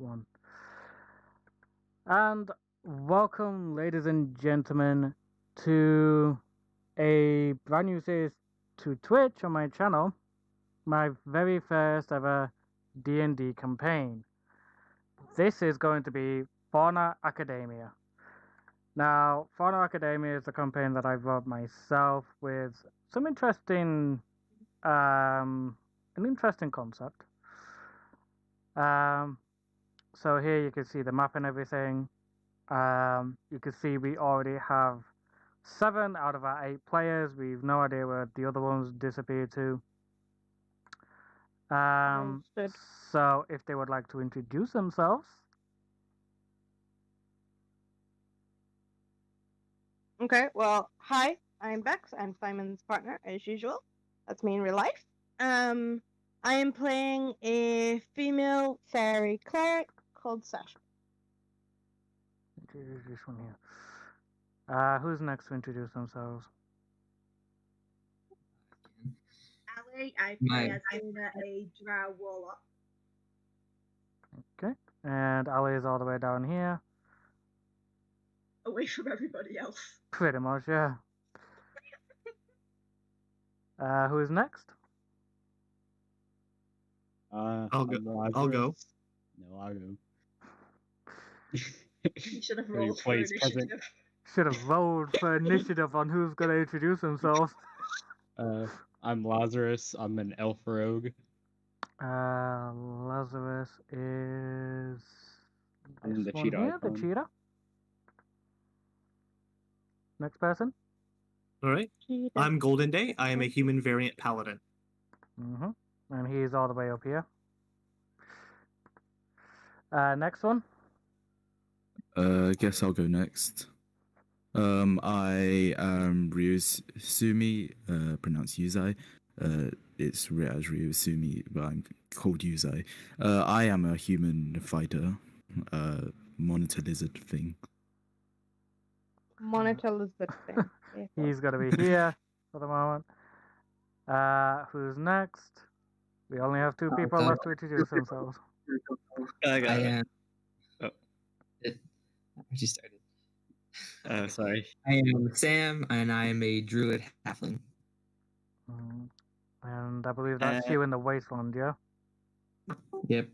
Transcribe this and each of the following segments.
one. And welcome, ladies and gentlemen, to a brand new series to Twitch on my channel, my very first ever D&D campaign. This is going to be Fauna Academia. Now, Fauna Academia is a campaign that I wrote myself with some an interesting concept. So here you can see the map and everything. You can see we already have 7 out of our 8 players. We've no idea where the other ones disappeared to. So if they would like to introduce themselves. Okay, well, hi, I'm Bex. I'm Simon's partner, as usual. That's me in real life. I am playing a female fairy cleric called Sasha. Introduce this one here. Who's next to introduce themselves? Ali, I play as Una, a drow warlock. Okay, and Ali is all the way down here. Away from everybody else. Pretty much, yeah. Who is next? I'll go. No, I'll go. You should have rolled for initiative. Should have rolled for initiative on who's going to introduce themselves. I'm Lazarus. I'm an elf rogue. Lazarus is I'm the one cheetah here, the icon. cheetah. Next person. All right. I'm Golden Day. I am a human variant paladin. And he's all the way up here. Next one. I guess I'll go next. I am Ryusumi, pronounced Yuzai. It's writ as Ryusumi, but I'm called Yuzai. I am a human fighter, monitor lizard thing. Monitor lizard thing. He's gonna be here for the moment. Who's next? We only have 2 people left to introduce themselves. I am. Oh. I just started. Oh, sorry. I am Sam, and I am a druid halfling. And I believe that's you in the wasteland, yeah? Yep.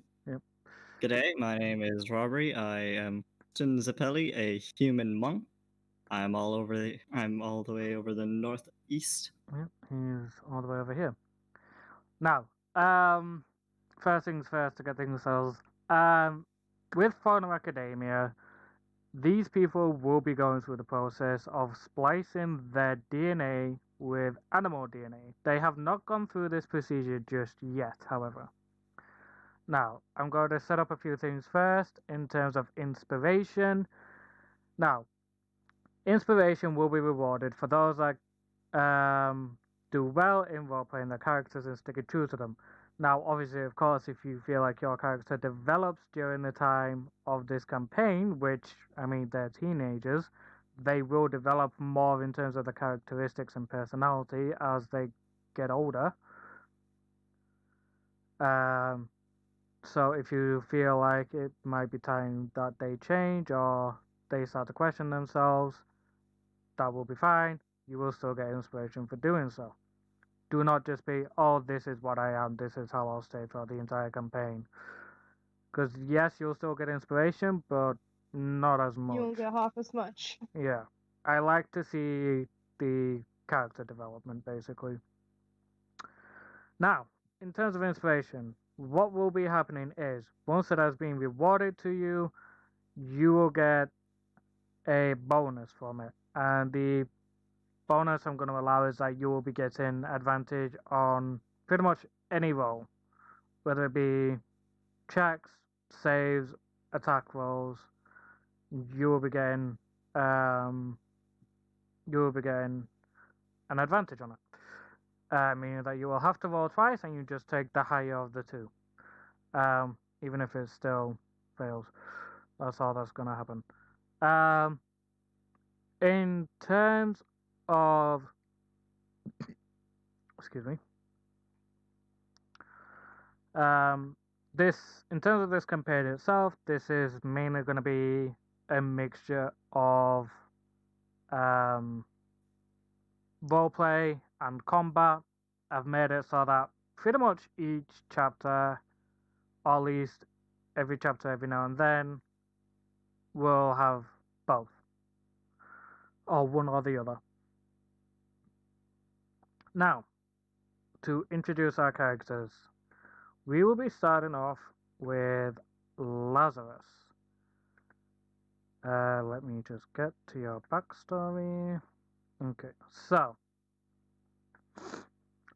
G'day, my name is Robbery. I am Zapelli, a human monk. I'm all the way over the northeast. Yep, he's all the way over here. Now, first things first to get things settled. With Fauna Academia, these people will be going through the process of splicing their DNA with animal DNA. They have not gone through this procedure just yet, however. Now, I'm going to set up a few things first in terms of inspiration. Now, inspiration will be rewarded for those that do well in role-playing their characters and sticking true to them. Now, obviously, of course, if you feel like your character develops during the time of this campaign, which, I mean, they're teenagers, they will develop more in terms of the characteristics and personality as they get older. So if you feel like it might be time that they change or they start to question themselves, that will be fine. You will still get inspiration for doing so. Do not just be, oh, this is what I am, this is how I'll stay throughout the entire campaign. Because yes, you'll still get inspiration, but not as much. You won't get half as much. Yeah. I like to see the character development, basically. Now, in terms of inspiration, what will be happening is, once it has been rewarded to you, you will get a bonus from it. And the bonus I'm going to allow is that you will be getting advantage on pretty much any roll, whether it be checks, saves, attack rolls. You will be getting an advantage on it, meaning that you will have to roll twice and you just take the higher of the 2, even if it still fails. That's all that's going to happen. In terms of excuse me. in terms of this campaign itself, this is mainly going to be a mixture of um, roleplay and combat. I've made it so that pretty much each chapter, or at least every chapter every now and then, will have both, or one or the other. Now, to introduce our characters, we will be starting off with Lazarus. Let me just get to your backstory. Okay, so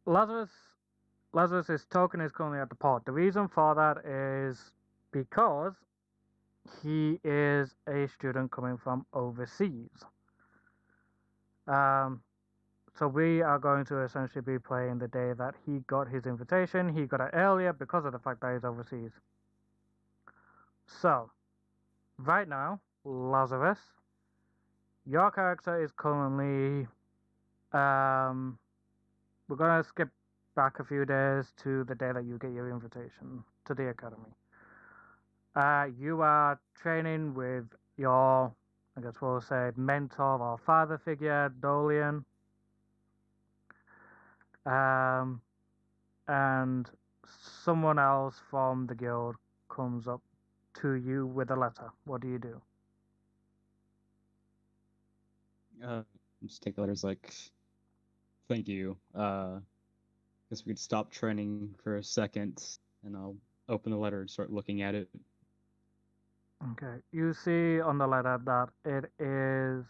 Lazarus's token is currently at the port. The reason for that is because he is a student coming from overseas. So we are going to essentially be playing the day that he got his invitation. He got it earlier because of the fact that he's overseas. So, right now, Lazarus, your character is currently we're gonna skip back a few days to the day that you get your invitation to the academy. You are training with your, I guess we'll say, mentor or father figure, Dolian. And someone else from the guild comes up to you with a letter. What do you do? Just take the letters like, thank you. Guess we could stop training for a second, and I'll open the letter and start looking at it. Okay. You see on the letter that it is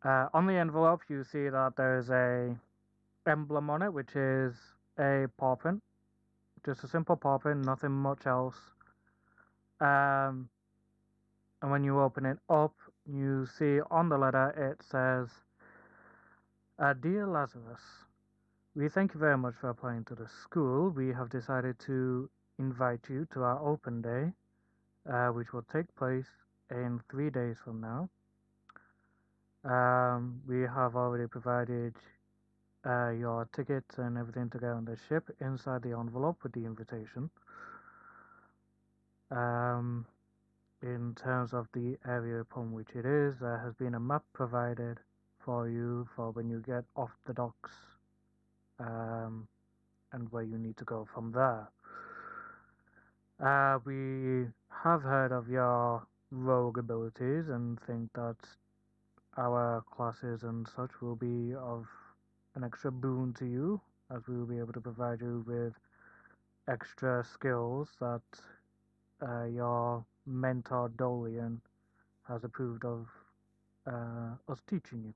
on the envelope. You see that there is a emblem on it, which is a paw print, just a simple paw print, nothing much else. And when you open it up, you see on the letter it says, "Dear Lazarus, we thank you very much for applying to the school. We have decided to invite you to our open day, which will take place in 3 days from now. We have already provided your tickets and everything to get on the ship inside the envelope with the invitation. In terms of the area upon which it is, there has been a map provided for you for when you get off the docks, and where you need to go from there. We have heard of your rogue abilities and think that our classes and such will be of an extra boon to you, as we will be able to provide you with extra skills that your mentor Dolian has approved of us teaching you."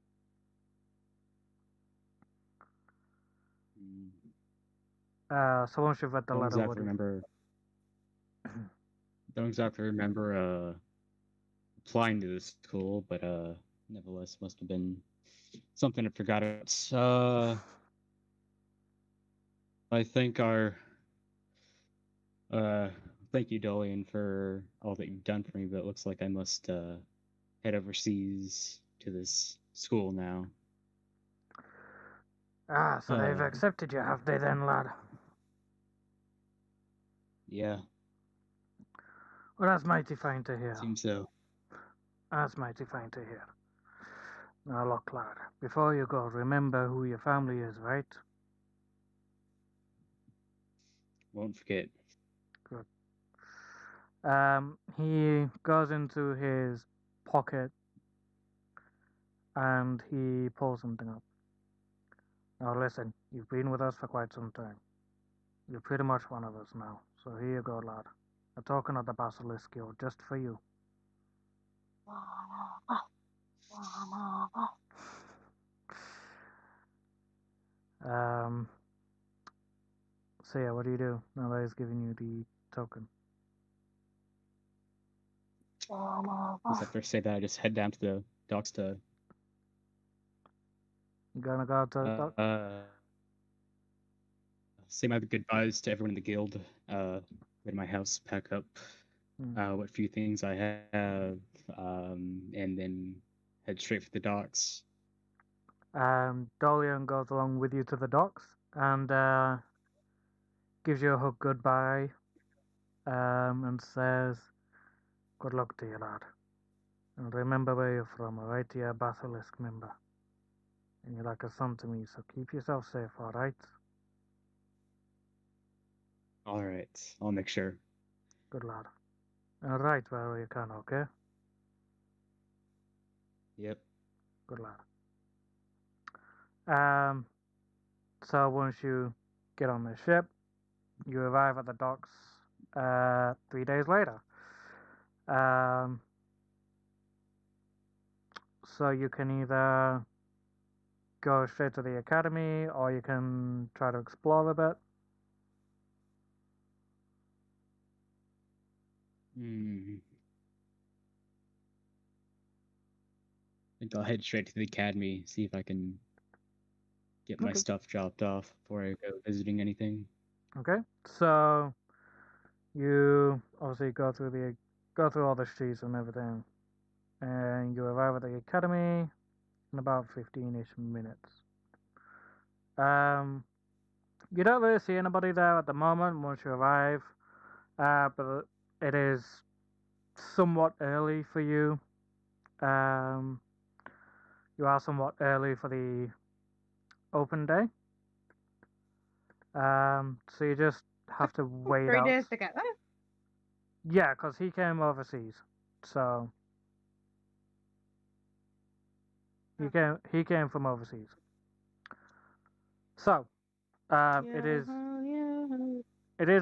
So once you've read the letter, what do you... Don't exactly remember applying to this school, but nevertheless must have been something I forgot about. I think thank you, Dolian, for all that you've done for me, but it looks like I must head overseas to this school now. So they've accepted you, have they then, lad? Yeah. Well, that's mighty fine to hear. Seems so. That's mighty fine to hear. Now look, lad, before you go, remember who your family is, right? Won't forget. Good. He goes into his pocket and he pulls something up. Now listen, you've been with us for quite some time. You're pretty much one of us now. So here you go, lad. A token of the Basilisk Guild, just for you. So yeah, what do you do now that he's giving you the token? After I say that, I just head down to the docks to. You gonna go to the dock? Say my goodbyes to everyone in the guild. Go to my house, pack up what few things I have, and then head straight for the docks. Dolian goes along with you to the docks and gives you a hug goodbye, and says, "Good luck to you, lad. And remember where you're from, alright? You're a Basilisk member. And you're like a son to me, so keep yourself safe, alright? All right, I'll make sure. Good lad. And right wherever you can, okay? Yep. Good lad. So once you get on the ship, you arrive at the docks 3 days later. So you can either go straight to the academy or you can try to explore a bit. I think I'll head straight to the academy, see if I can get my Okay. stuff dropped off before I go visiting anything. Okay, so you obviously go through all the streets and everything, and you arrive at the academy in about 15-ish minutes. You don't really see anybody there at the moment once you arrive, but it is somewhat early for you. You are somewhat early for the open day. So you just have to wait 3 out. days to get there. Yeah, because he came overseas, so he came from overseas. So, it is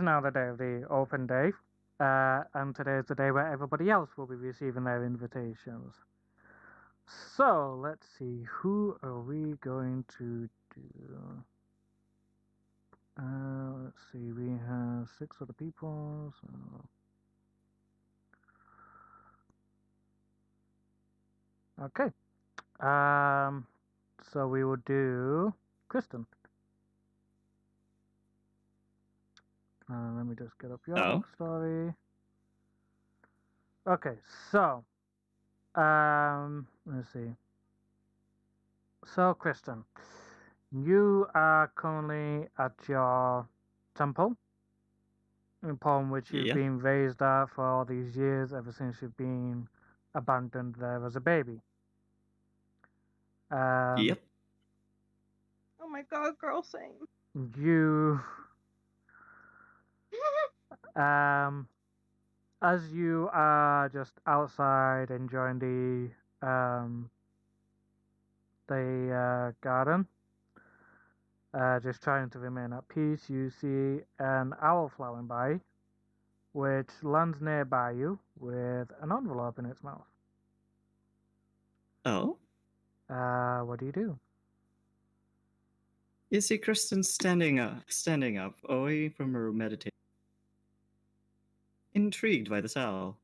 now the day of the open day, and today is the day where everybody else will be receiving their invitations. So let's see, who are we going to do? Let's see, we have 6 other people. So okay. So we will do Kristen. Let me just get up your backstory. Okay, so let's see. So Kristen, you are currently at your temple, upon which you've been raised at for all these years, ever since you've been abandoned there as a baby. Yep. Oh my god, girl, same. You as you are just outside enjoying the garden, just trying to remain at peace, you see an owl flying by, which lands nearby you with an envelope in its mouth. Oh? What do you do? You see Kristen standing up, away from her meditation. Intrigued by this owl,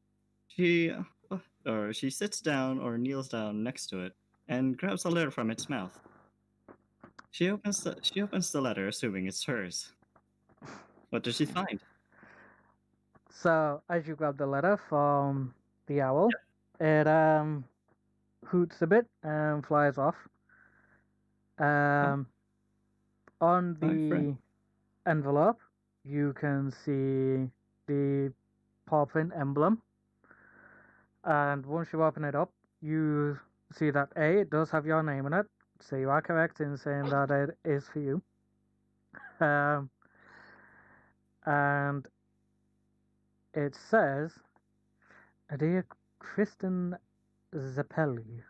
she sits down or kneels down next to it and grabs a letter from its mouth. She opens the letter, assuming it's hers. What does she find? So, as you grab the letter from the owl, it hoots a bit and flies off. On the envelope, you can see the paw print emblem. And once you open it up, you see that A, it does have your name in it, so you are correct in saying that it is for you. And it says, "Dear Kristen Zeppeli,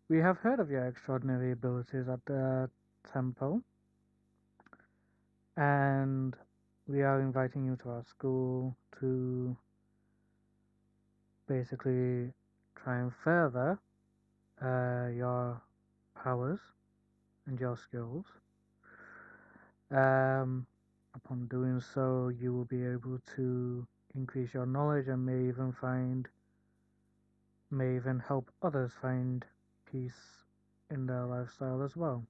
we have heard of your extraordinary abilities at the temple, and we are inviting you to our school to basically try and further your powers and your skills. Upon doing so, you will be able to increase your knowledge and may even help others find peace in their lifestyle as well.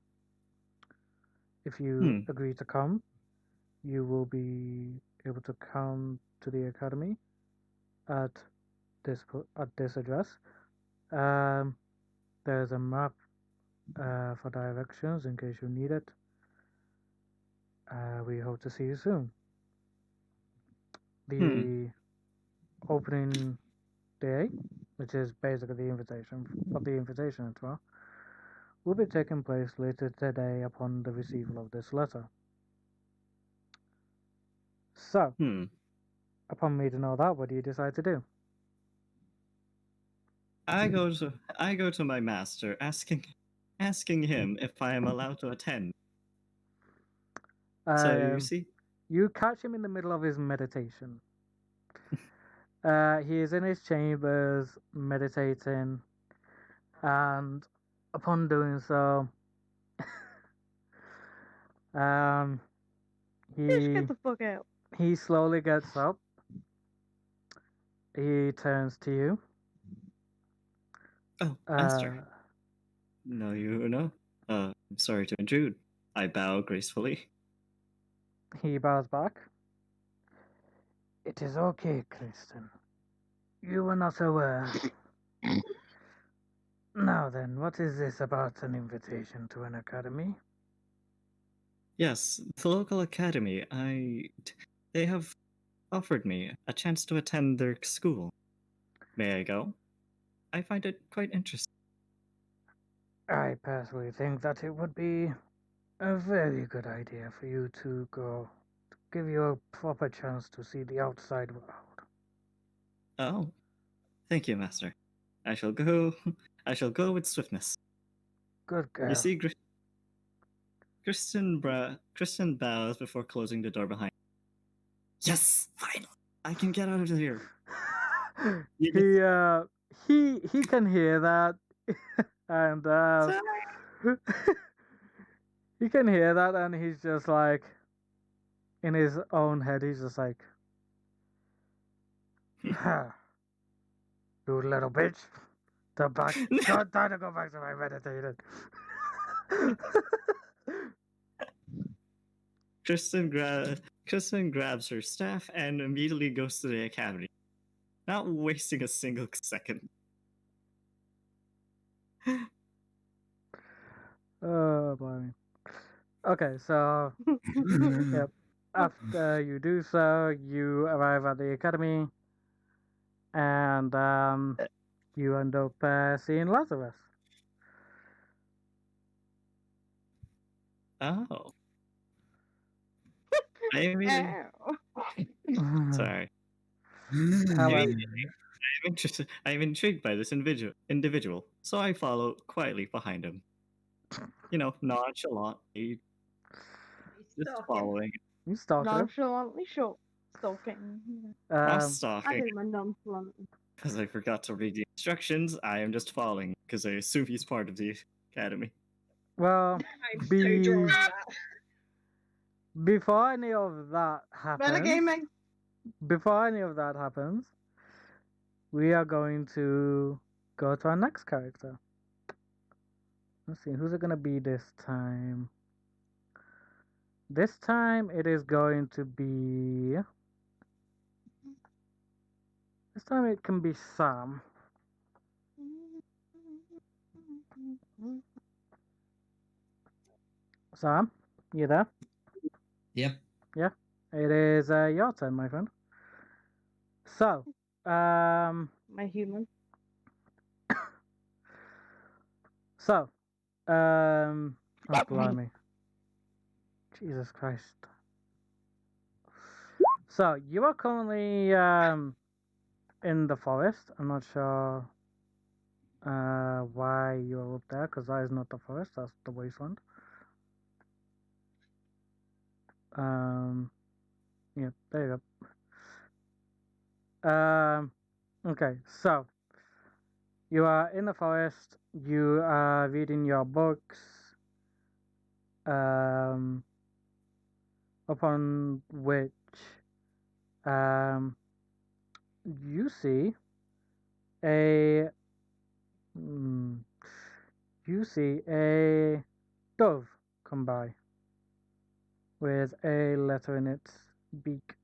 If you agree to come, you will be able to come to the academy at this address. There's a map for directions in case you need it. We hope to see you soon. Hmm. The opening day, which is basically the invitation, what the invitation is for, will be taking place later today upon the receival of this letter. So, Hmm. upon me to know that, what do you decide to do? I go to my master, asking him if I am allowed to attend. So you see, You catch him in the middle of his meditation. He is in his chambers meditating, and upon doing so, um, Just he get the fuck out. he slowly gets up. He turns to you. oh, master. No, you know. I'm sorry to intrude. I bow gracefully. He bows back. It is okay, Kristen. You were not aware. Now then, what is this about an invitation to an academy? Yes, the local academy. They have offered me a chance to attend their school. May I go? I find it quite interesting. I personally think that it would be a very good idea for you to go, to give you a proper chance to see the outside world. Oh, thank you, master. I shall go. I shall go with swiftness. Good girl. You see, Kristen bows before closing the door behind. Yes, finally, I can get out of here. He can hear that, and he can hear that, and he's just like, in his own head, he's just like, "Ha, you little bitch, go time to go back to my meditated." Kristen grabs her staff and immediately goes to the academy, not wasting a single second. Oh, blimey. Okay, so yep. After you do so, you arrive at the academy, and you end up seeing Lazarus. Oh, I immediately. Sorry. However, I am intrigued by this individual, so I follow quietly behind him. You know, nonchalantly, just Stalking. following. you stalked her. Nonchalantly short stalking. Not Um, I stalking, do my nonchalant. because I forgot to read the instructions. I am just following, because I assume he's part of the academy. well, I'm so be drawn to that. before any of that happens, Metagaming. before any of that happens, we are going to go to our next character. Let's see, who's it gonna be this time? This time it is going to be. This time it can be Sam. Sam, you there? Yep. Yeah. It is your turn, my friend. So, My human. so, oh blimey, Jesus Christ. So you are currently in the forest. I'm not sure why you're up there, because that is not the forest. That's the wasteland. Yeah, there you go. Okay, so you are in the forest. You are reading your books. Upon which you see a dove come by with a letter in its beak.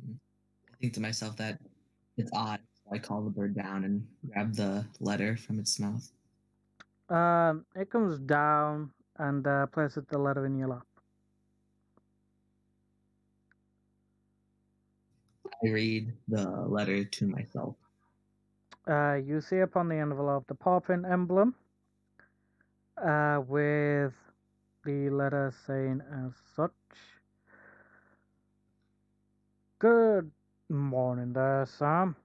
I think to myself that it's odd. So I call the bird down and grab the letter from its mouth. It comes down and places the letter in your lap. I read the letter to myself. You see upon the envelope the paw print emblem with the letter saying as such. Good morning there, Sam.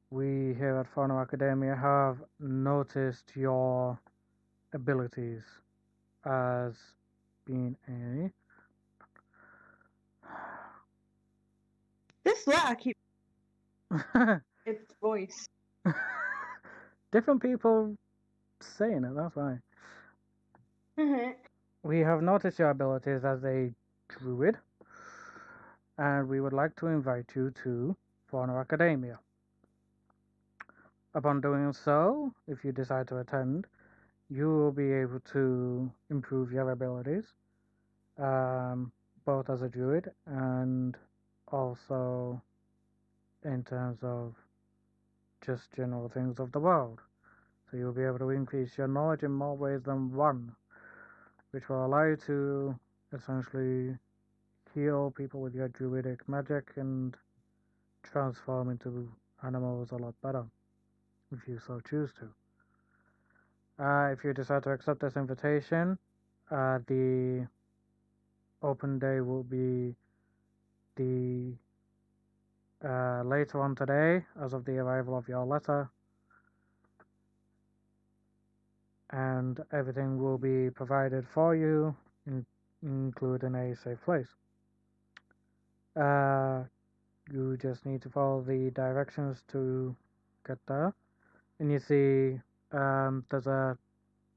We here at Fauna Academia have noticed your abilities as being a... This letter keeps its voice. Different people saying it, that's why. We have noticed your abilities as a druid, and we would like to invite you to Fauna Academia. Upon doing so, if you decide to attend, you will be able to improve your abilities, both as a druid and also in terms of just general things of the world. So you'll be able to increase your knowledge in more ways than one, which will allow you to essentially heal people with your druidic magic and transform into animals a lot better, if you so choose to. If you decide to accept this invitation, the open day will be the later on today, as of the arrival of your letter, and everything will be provided for you, including a safe place. You just need to follow the directions to get there, and you see there's a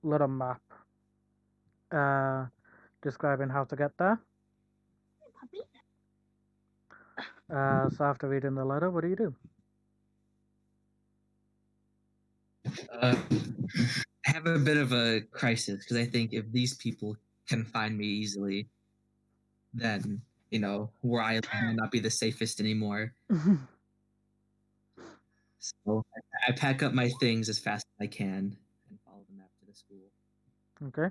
little map describing how to get there. So after reading the letter, what do you do? I have a bit of a crisis because I think if these people can find me easily, then where I live might not be the safest anymore. So I pack up my things as fast as I can and follow the map to the school. Okay.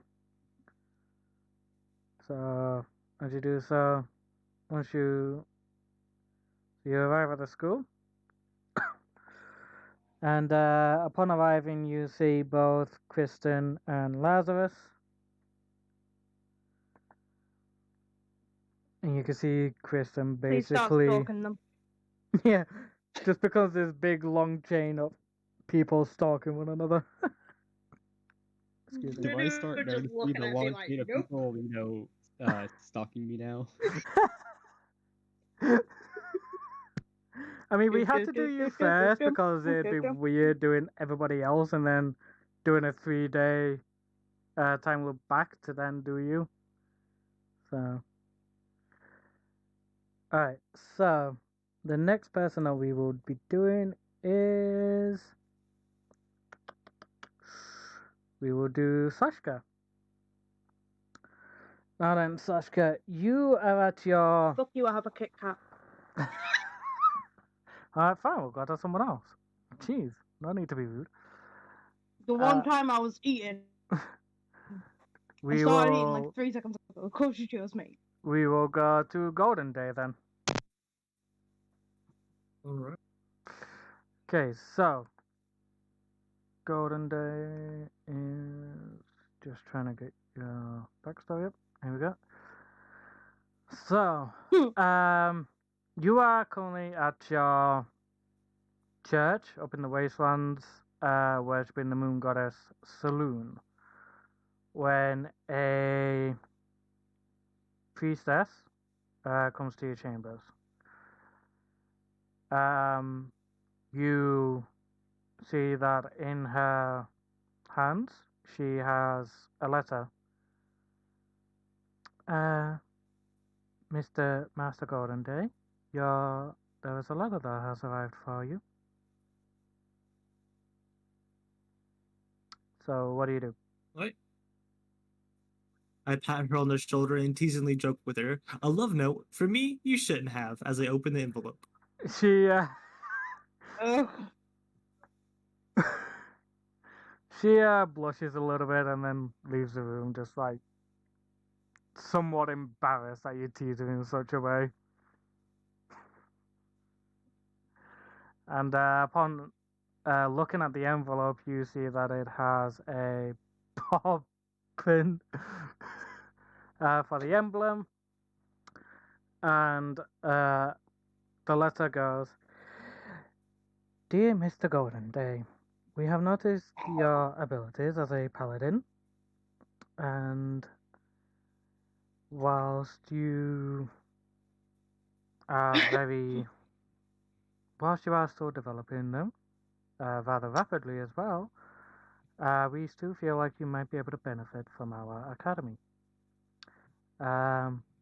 So as you do so, once you arrive at the school, and upon arriving, you see both Kristen and Lazarus. And you can see Kristen Please stop basically... stalking them. Yeah, just because this big long chain of people stalking one another. Excuse me. Do I start Just noticing looking the at me long like, chain of nope. people, stalking me now? I mean, we had to do you first because it'd be weird doing everybody else and then doing a 3-day time loop back to then do you. So, alright, so the next person that we will be doing is... we will do Sashka. Now then, Sashka, you are at your... Fuck you, I have a Kit Kat. Alright, fine, we'll go to someone else. Jeez, no need to be rude. The one time I was eating, I We started eating will... like 3 seconds ago. Of course you chose me. We will go to Golden Day then. Alright. Okay, so Golden Day is just trying to get your backstory up. Here we go. So, you are currently at your church up in the wastelands, worshipping the moon goddess Saloon, when a priestess comes to your chambers. You see that in her hands she has a letter. Mr. Master Golden Day, there is a letter that has arrived for you. So what do you do? What? I pat her on the shoulder and teasingly joke with her. A love note? For me, you shouldn't have, as I open the envelope. She She blushes a little bit and then leaves the room, just like somewhat embarrassed that you tease her in such a way. And upon looking at the envelope, you see that it has a pop pin for the emblem, and the letter goes, "Dear Mr. Golden Day, we have noticed your abilities as a paladin, and whilst you are whilst you are still developing them rather rapidly as well, we still feel like you might be able to benefit from our academy.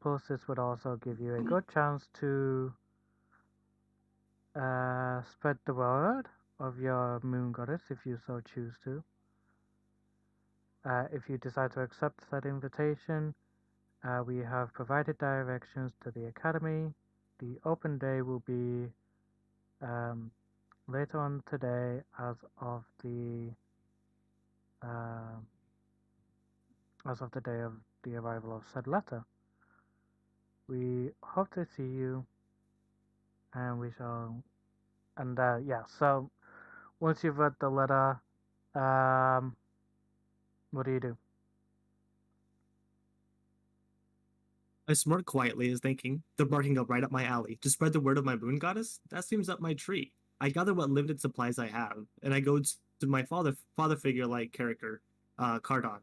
Plus, this would also give you a good chance to spread the word of your moon goddess if you so choose to. If you decide to accept that invitation, we have provided directions to the academy. The open day will be later on today as of the day of the arrival of said letter. We hope to see you, and we shall. And yeah, so once you've read the letter, what do? I smirk quietly as thinking, they're barking up right up my alley. To spread the word of my moon goddess? That seems up my tree. I gather what limited supplies I have, and I go to my father figure-like character, Cardon.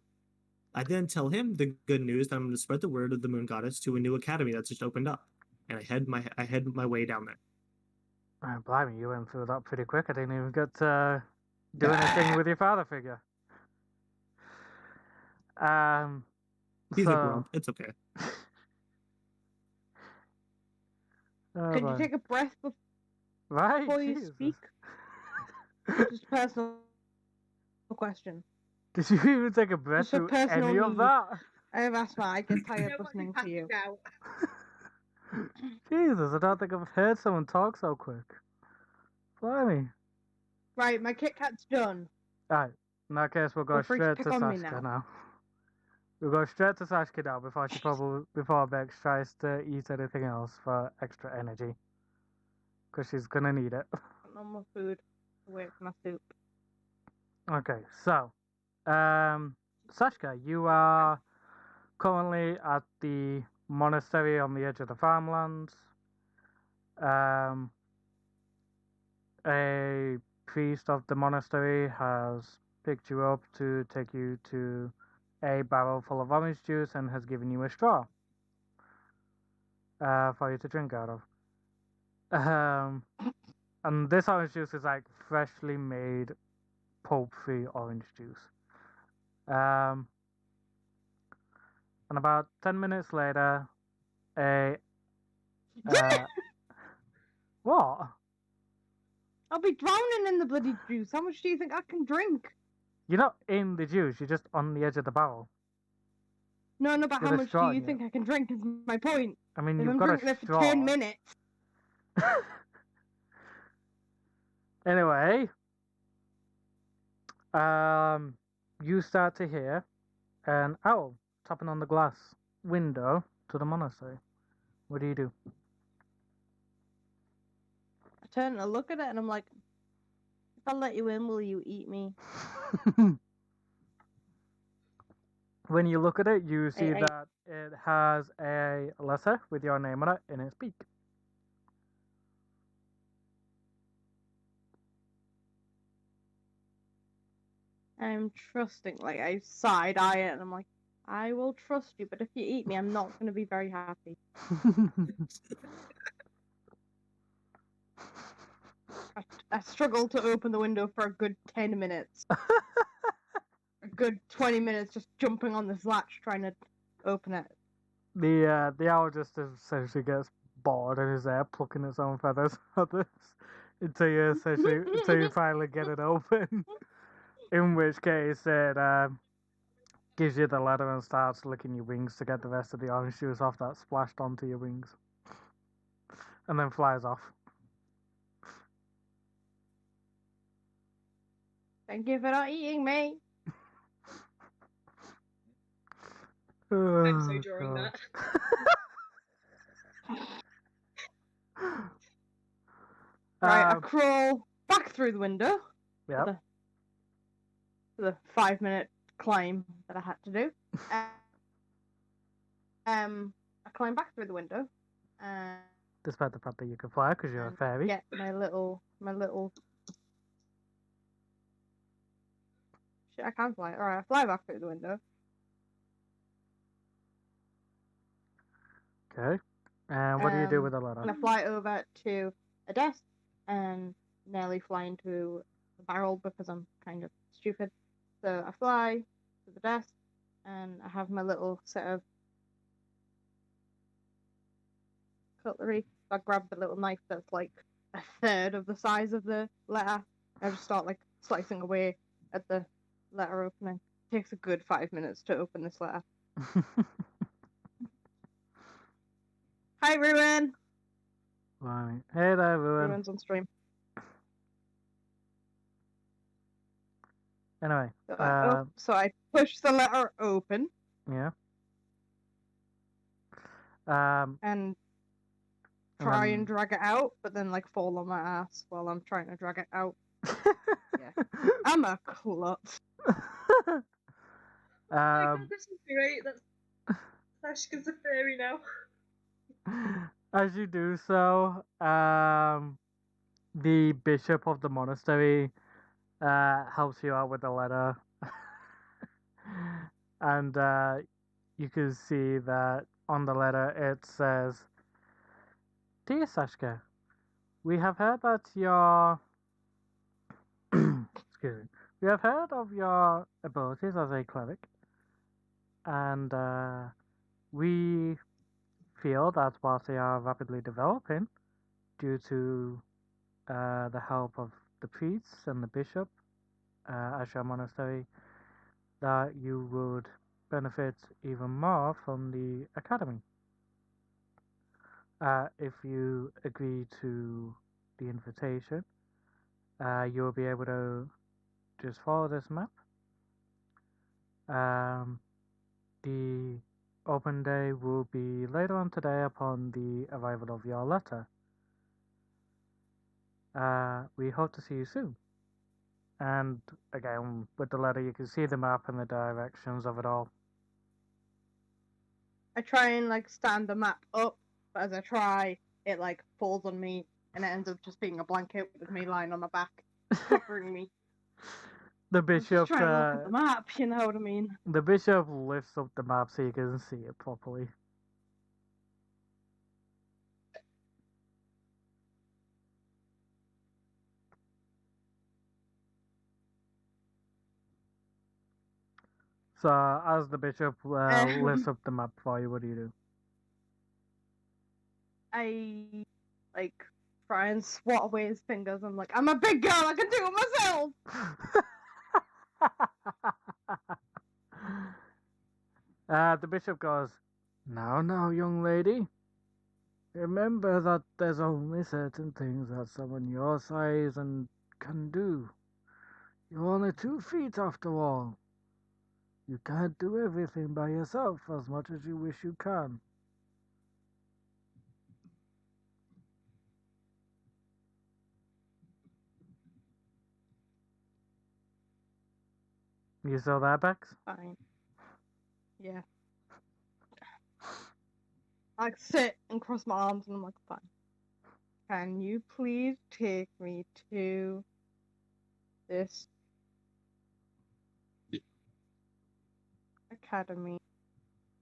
I then tell him the good news that I'm going to spread the word of the moon goddess to a new academy that's just opened up, and I head my way down there. Blimey, you went through that pretty quick. I didn't even get to do anything with your father figure. He's a So grump. It's okay. Could you take a breath right? before you Jesus. speak? Just a personal question. Did you even take a breath Just a through personal any of need. that? I have asthma. I get tired Nobody listening to passed you. out. Jesus, I don't think I've heard someone talk so quick. Blimey. Right, my Kit Kat's done. Alright, in that case, we'll go Feel free to straight pick to on me Sashka now. now. We'll go straight to Sashka now before Bex tries to eat anything else for extra energy. Because she's gonna need it. No more food. Away from my soup. Okay, so, Sashka, you are currently at the monastery on the edge of the farmlands. A priest of the monastery has picked you up to take you to a barrel full of orange juice and has given you a straw for you to drink out of. And this orange juice is like freshly made, pulp-free orange juice. And about 10 minutes later, what? I'll be drowning in the bloody juice. How much do you think I can drink? You're not in the juice, you're just on the edge of the barrel. No, but With how a much straw do you in think I can drink is my point. I mean, If you've I'm got drinking a it for straw. 10 minutes. Anyway, you start to hear an owl tapping on the glass window to the monastery. What do? I turn and I look at it and I'm like, if I let you in, will you eat me? When you look at it, you see I- that it has a letter with your name on it in its beak. I'm trusting. Like, I side eye it and I'm like, I will trust you, but if you eat me, I'm not going to be very happy. I struggled to open the window for a good 10 minutes. A good 20 minutes just jumping on this latch trying to open it. The owl just essentially gets bored and is there plucking its own feathers at this until you finally get it open. In which case it gives you the letter and starts licking your wings to get the rest of the orange juice off that splashed onto your wings. And then flies off. Thank you for not eating me. I'm so Oh, drawing God. that. Right, I Um, crawl back through the window Yep. for the 5-minute climb that I had to do. I climb back through the window and Despite the fact that you can fly because you're a fairy. get my little. Shit, I can't fly. Alright, I fly back through the window. Okay. And what do you do with the And I letter? fly over to a desk and nearly fly into the barrel because I'm kind of stupid. So I fly to the desk and I have my little set of cutlery. I grab the little knife that's like a third of the size of the letter. I just start like slicing away at the letter opening. It takes a good 5 minutes to open this letter. Hi, Ruin! Right. Hey there, everyone. Ruin's on stream. Anyway. So I push the letter open. Yeah. And try and drag it out, but then like fall on my ass while I'm trying to drag it out. Yeah. I'm a klutz. Oh my God, this is great. That's Sashka's a fairy now. As you do so, the bishop of the monastery helps you out with the letter. And you can see that on the letter it says, "Dear Sashka, we have heard that your excuse me. We have heard of your abilities as a cleric, and we feel that whilst they are rapidly developing, due to the help of the priests and the bishop at your monastery, that you would benefit even more from the academy. If you agree to the invitation, you'll be able to just follow this map. The open day will be later on today upon the arrival of your letter. We hope to see you soon." And again, with the letter, you can see the map and the directions of it all. I try and like stand the map up, but as I try, it like falls on me and it ends up just being a blanket with me lying on my back, covering me. The I'm just bishop, trying to look at the map, you know what I mean? the bishop lifts up the map so you can see it properly. So as the bishop lifts up the map for you, what do? I like try and swat away his fingers. I'm like, I'm a big girl, I can do it myself. The bishop goes, "Now, young lady. Remember that there's only certain things that someone your size and can do. You're only 2 feet after all. You can't do everything by yourself as much as you wish you can." You saw that, Bex? Fine. Yeah. I like sit and cross my arms and I'm like, fine. Can you please take me to this academy?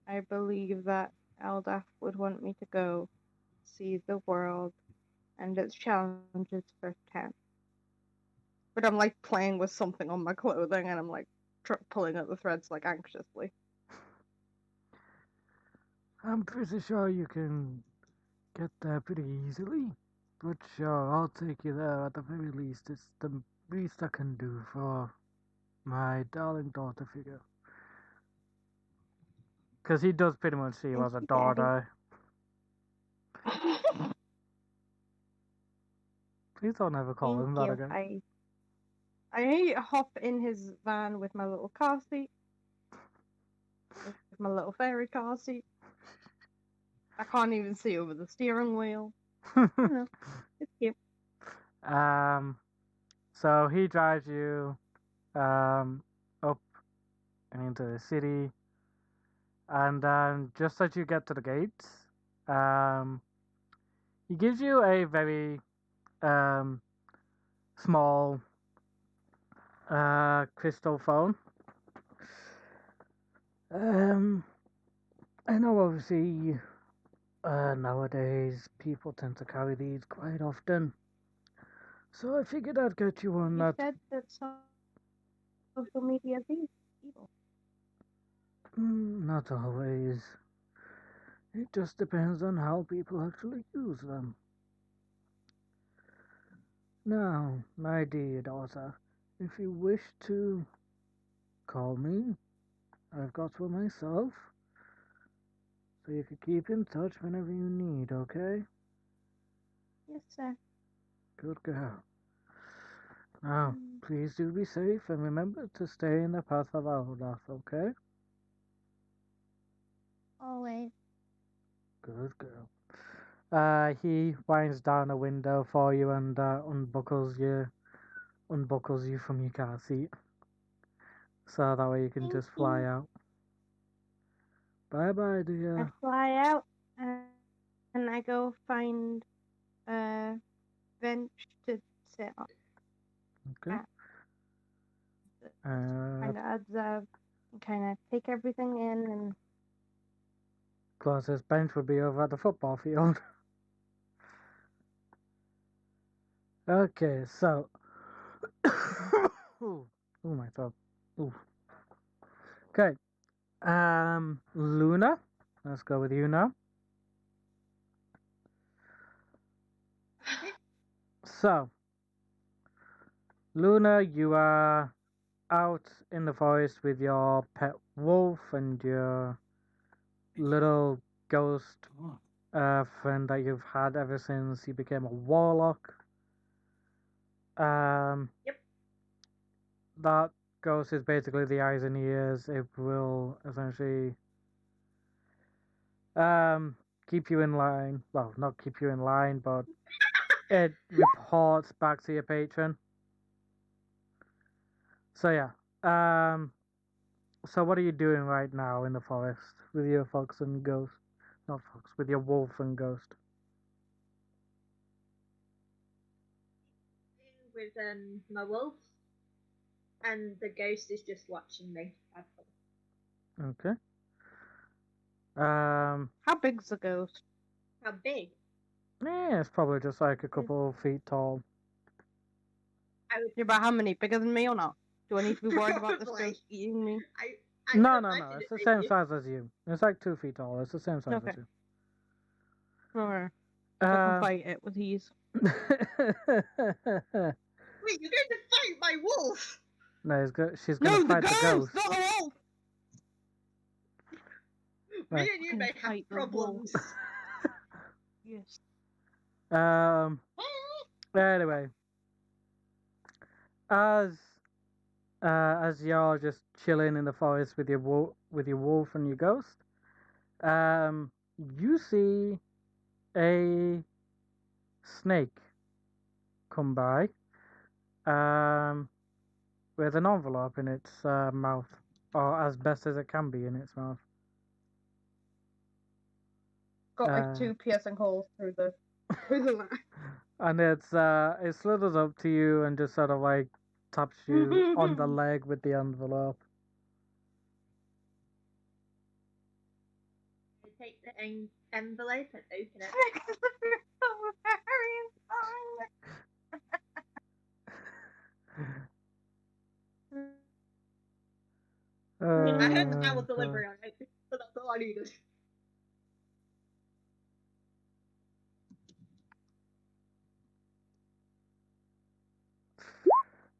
I believe that Eldaf would want me to go see the world and its challenges firsthand. But I'm like playing with something on my clothing and I'm like pulling at the threads like anxiously. I'm pretty sure you can get there pretty easily. But sure, I'll take you there at the very least. It's the least I can do for my darling daughter figure. Because he does pretty much see you as a daughter. Please don't ever call him that again. I hop in his van with my little car seat. With my little fairy car seat. I can't even see over the steering wheel. You know, it's cute. So he drives you up and into the city, and just as you get to the gates, he gives you a very small crystal phone. I know obviously nowadays people tend to carry these quite often. So I figured I'd get you one You that said that social media is evil. not always. It just depends on how people actually use them. Now, my dear daughter, if you wish to call me, I've got one myself. So you can keep in touch whenever you need, okay? Yes, sir. Good girl. Now, please do be safe and remember to stay in the path of Aldath, okay? Always. Good girl. He winds down a window for you and unbuckles you from your car seat. So that way you can Thank just fly you. out. Bye bye, I dear. fly out and I go find a bench to sit on. Okay. Kind of observe and kind of take everything in and Closest bench would be over at the football field. Okay, so. Ooh, my throat. Ooh. Okay. Luna. Let's go with you now. So, Luna, you are out in the forest with your pet wolf and your little ghost friend that you've had ever since you became a warlock. Yep. That ghost is basically the eyes and ears. It will essentially keep you in line. Well, not keep you in line, but it reports back to your patron. So yeah. So what are you doing right now in the forest with your fox and ghost? Not fox, with your wolf and ghost. With my wolf, and the ghost is just watching me. Okay. how big's the ghost? How big? Yeah, it's probably just like a couple of feet tall. I would. Yeah, but how many? Bigger than me or not? Do I need to be worried about this Probably. ghost eating me? I No, imagine it's it the may same be. size as you. It's like 2 feet tall. It's the same size Okay. as you. Alright. I can fight it with ease. Wait, you're going to fight my wolf? No, she's gonna No, the fight the ghost. ghost, not the wolf. Right. Me and you Fucking may have fight the wolf. problems. Yes. Anyway, as you're just chilling in the forest with your wolf and your ghost, you see a snake come by, with an envelope in its mouth, or as best as it can be in its mouth. Got like 2 piercing holes through the line. And it slithers up to you and just sort of like taps you on the leg with the envelope. I take the envelope and open it. I heard the hour delivery on it, so that's all I needed.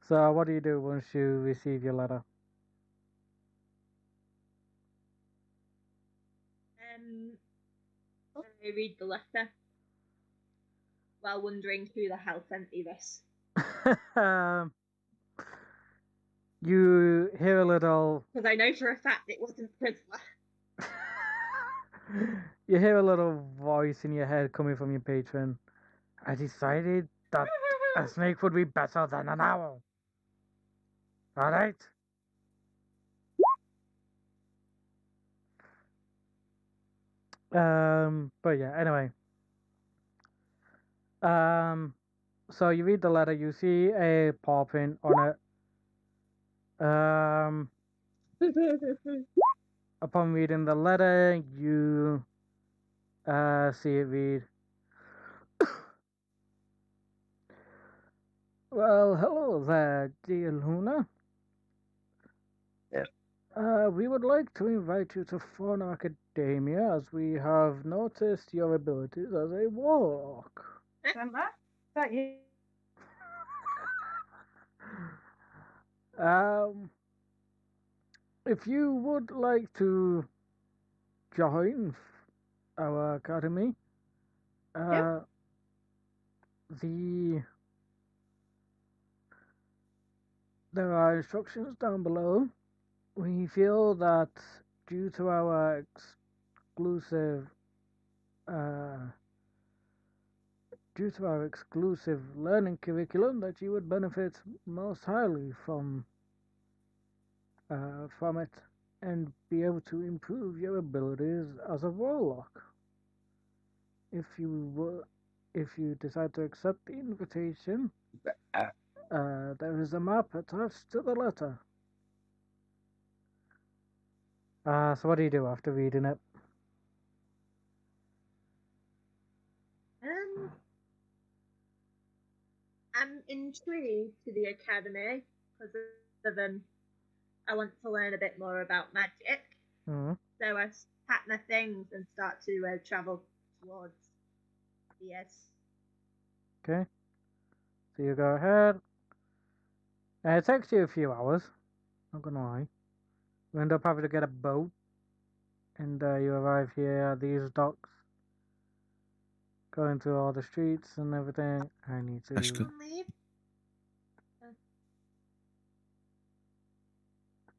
So what do you do once you receive your letter? I read the letter while wondering who the hell sent me this. You hear a little. Because I know for a fact it wasn't Prisma. You hear a little voice in your head coming from your patron. I decided that a snake would be better than an owl. All right. But yeah. Anyway. So you read the letter. You see a paw print on it. Upon reading the letter, you see it read. Well, hello there, dear Luna. We would like to invite you to Fauna Academia as we have noticed your abilities as a warlock. Remember? That you. If you would like to join our academy, Yep. There are instructions down below. We feel that due to our exclusive learning curriculum that you would benefit most highly from it and be able to improve your abilities as a warlock. If you decide to accept the invitation, there is a map attached to the letter. So what do you do after reading it? I'm intrigued to the academy because I want to learn a bit more about magic. Mm-hmm. So I pack my things and start to travel towards yes. Okay. So you go ahead. It takes you a few hours. Not gonna lie. You end up having to get a boat, and you arrive here at these docks. Going through all the streets and everything. I need to. Ashka. Leave.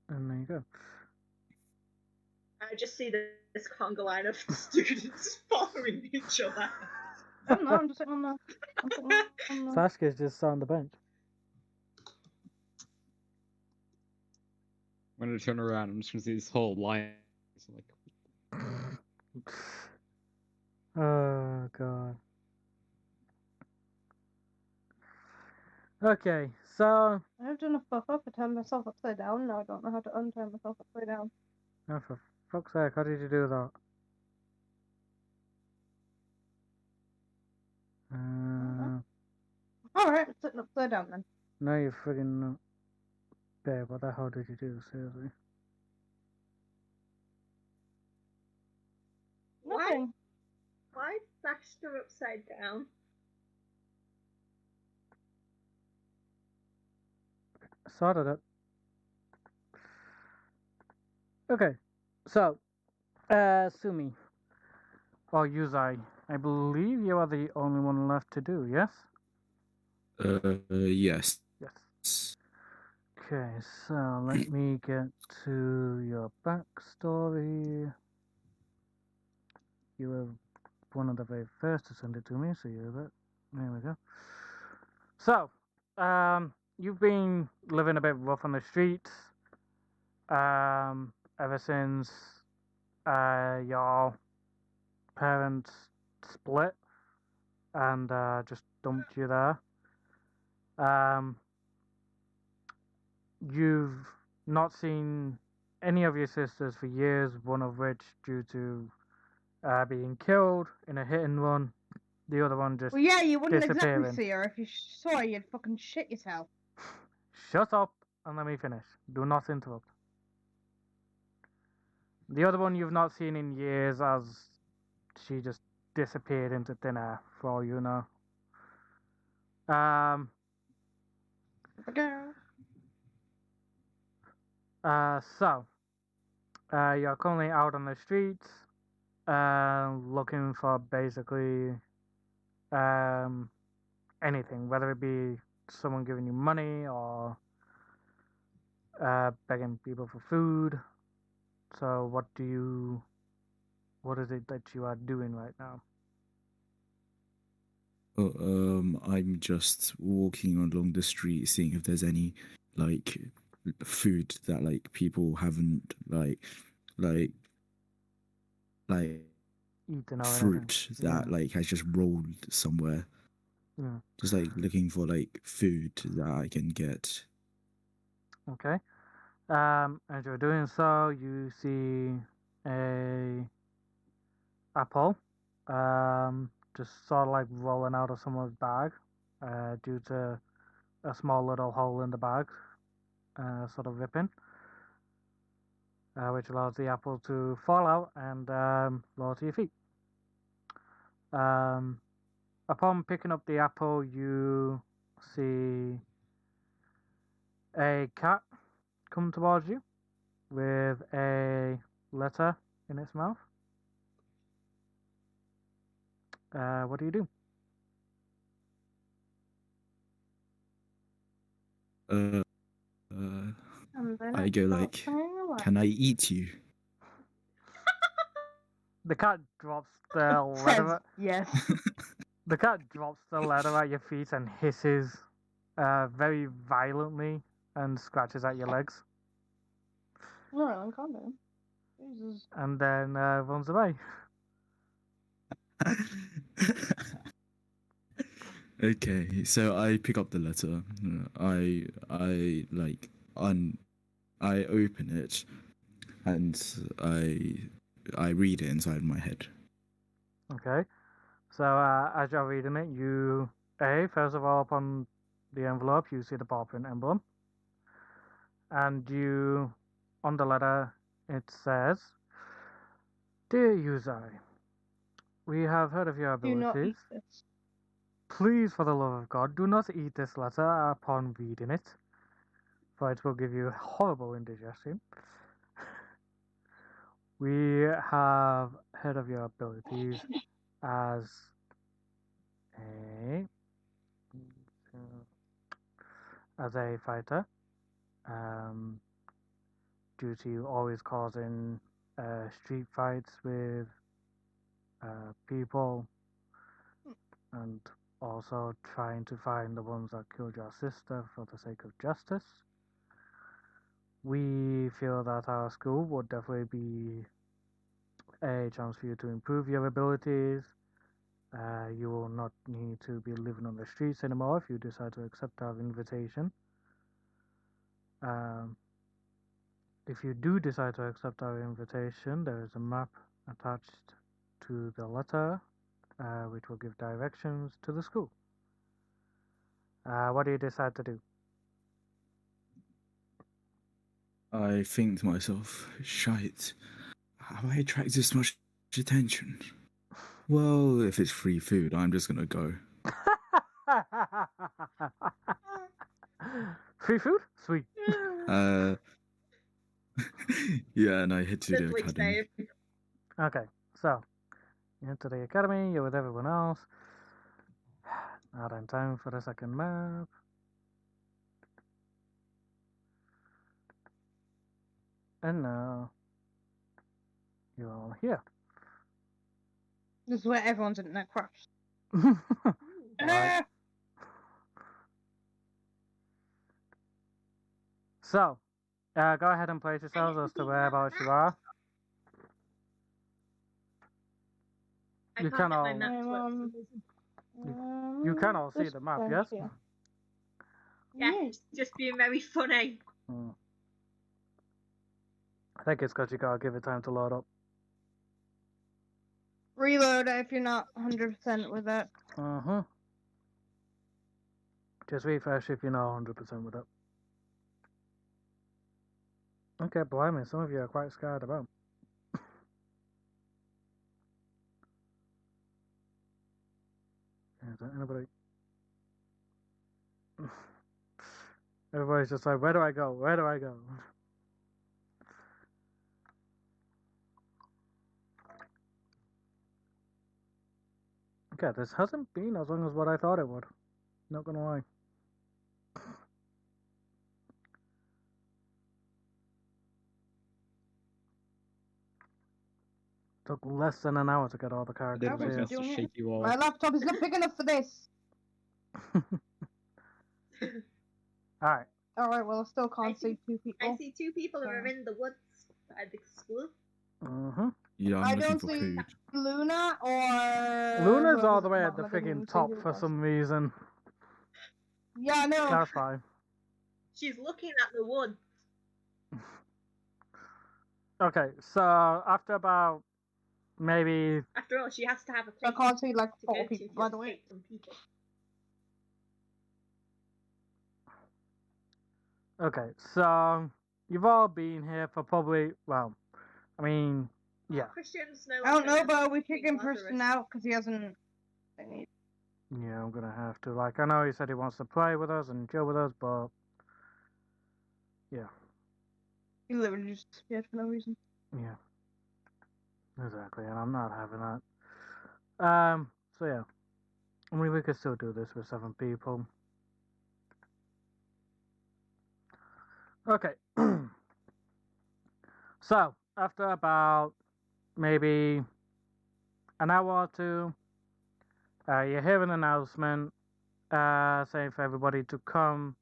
And there you go. I just see this conga line of students following each other. I'm just sitting on the. I'm sitting on the. Sashka's just sat on the bench. I'm gonna turn around. I'm just gonna see this whole line. It's like, Oh god. Okay, so I've done a fuck up. I turned myself upside down. Now I don't know how to unturn myself upside down. oh, for fuck's sake, how did you do that? Alright, I'm sitting upside down then. No, you friggin' babe, what the hell did you do? Seriously. Nothing. Why slashed her upside down? Sorted it. Okay, so, Sumi, or Yuzai, I believe you are the only one left to do, yes? Yes. Yes. Okay, so let me get to your backstory. You were one of the very first to send it to me, so you're that. There we go. So, you've been living a bit rough on the streets, ever since your parents split and just dumped you there. You've not seen any of your sisters for years, one of which due to being killed in a hit and run. The other one just Well, yeah, you wouldn't disappearing. exactly see her. If you saw her, you'd fucking shit yourself. Shut up and let me finish. Do not interrupt. The other one you've not seen in years as she just disappeared into thin air for all you know. Girl. So, you're currently out on the streets, looking for basically anything, whether it be someone giving you money or begging people for food. So what is it that you are doing right now? Oh, I'm just walking along the street, seeing if there's any like food that like people haven't like like Eating or anything? fruit that Yeah. like has just rolled somewhere. Yeah. Just like looking for like food that I can get. Okay. As you're doing so, you see a apple, just sort of like rolling out of someone's bag, due to a small little hole in the bag, sort of ripping, which allows the apple to fall out and roll to your feet. Um, upon picking up the apple, you see a cat come towards you with a letter in its mouth. What do you do? Uh, And then I go start like, playing a lot. can I eat you? The cat drops the Says letter. yes. The cat drops the letter at your feet and hisses very violently and scratches at your legs, Alright, calm down. Jesus. and then runs away. Okay, so I pick up the letter. I like I open it and I read it inside my head. Okay. So as you're reading it, you first of all upon the envelope you see the ball print emblem, and you on the letter it says, "Dear Yuzai, we have heard of your Do not abilities. eat this. Please, for the love of God, do not eat this letter upon reading it, for it will give you horrible indigestion. We have heard of your abilities as a fighter, um, due to you always causing street fights with people, and also trying to find the ones that killed your sister for the sake of justice. We feel that our school would definitely be a chance for you to improve your abilities. You will not need to be living on the streets anymore if you decide to accept our invitation. Um, if you do decide to accept our invitation, there is a map attached to the letter, which will give directions to the school. What do you decide to do? I think to myself, shite, have I attracted this much attention? Well, if it's free food, I'm just gonna go. Free food? Sweet. Uh, yeah, and I head to the Simply academy. save. Okay, so you enter the academy, you're with everyone else. Not in time for the second map. And now you're all here. This is where everyone's internet crashed. Right. So, go ahead and place yourselves as to whereabouts you are. I You can't can get my all- map to work for some reason. You can all see this the map, place yes? here. Yeah, Yes. it's just being very funny. I think it's because you gotta give it time to load up. Reload if you're not 100% with it. Just refresh if you're not 100% with it. Okay, blimey, some of you are quite scared about. Is there anybody? Everybody's just like, where do I go? Where do I go? Okay, this hasn't been as long as what I thought it would. Not gonna lie. Took less than an hour to get all the I characters did my was here. best to doing it. shake you all. My laptop is not big enough for this. Alright. Alright, well, I still I can't see see- two people. I see two people who are in the woods at the school. Mm-hmm. Yeah, I I'm looking don't for see- food. Luna or... Luna's all whoever's the way at bottom. the I didn't even freaking see top who it for was. some reason. Yeah, I know. That's fine. She's looking at the woods. Okay, so after about maybe After all, she has to have a So I place can't see like to 4 go to people, by the way. escape from people. okay, so you've all been here for probably I mean, Oh, yeah. Christian's no I don't know, longer but we being kicking Lazarus. person out because he hasn't... Yeah, I'm gonna have to. Like, I know he said he wants to play with us and chill with us, but He literally just disappeared for no reason. yeah, exactly. And I'm not having that. So yeah, I mean, we could still do this with 7 people. Okay. So after about maybe an hour or two, you hear an announcement saying for everybody to come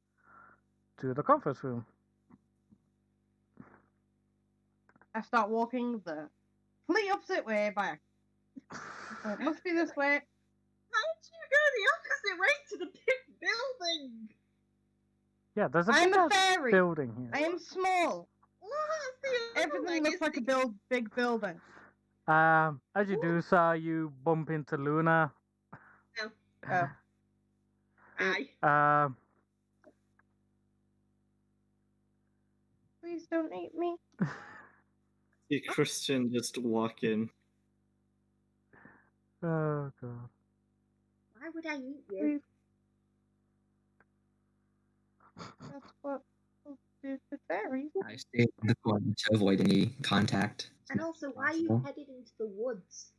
to the conference room. I start walking the complete opposite way back. So it must be this way. How did you go the opposite way to the big building? Yeah, there's a I'm big a ass fairy. building I here. am small. Well, that's the other Everything way, looks like a isn't it? big building. As you do so, you bump into Luna. Oh. Aye. Please don't eat me. See Christian just walk in. Oh god. Why would I eat you? Please. That's what do the fairies. I stay in the corner to avoid any contact. And also, why are you Possible. headed into the woods?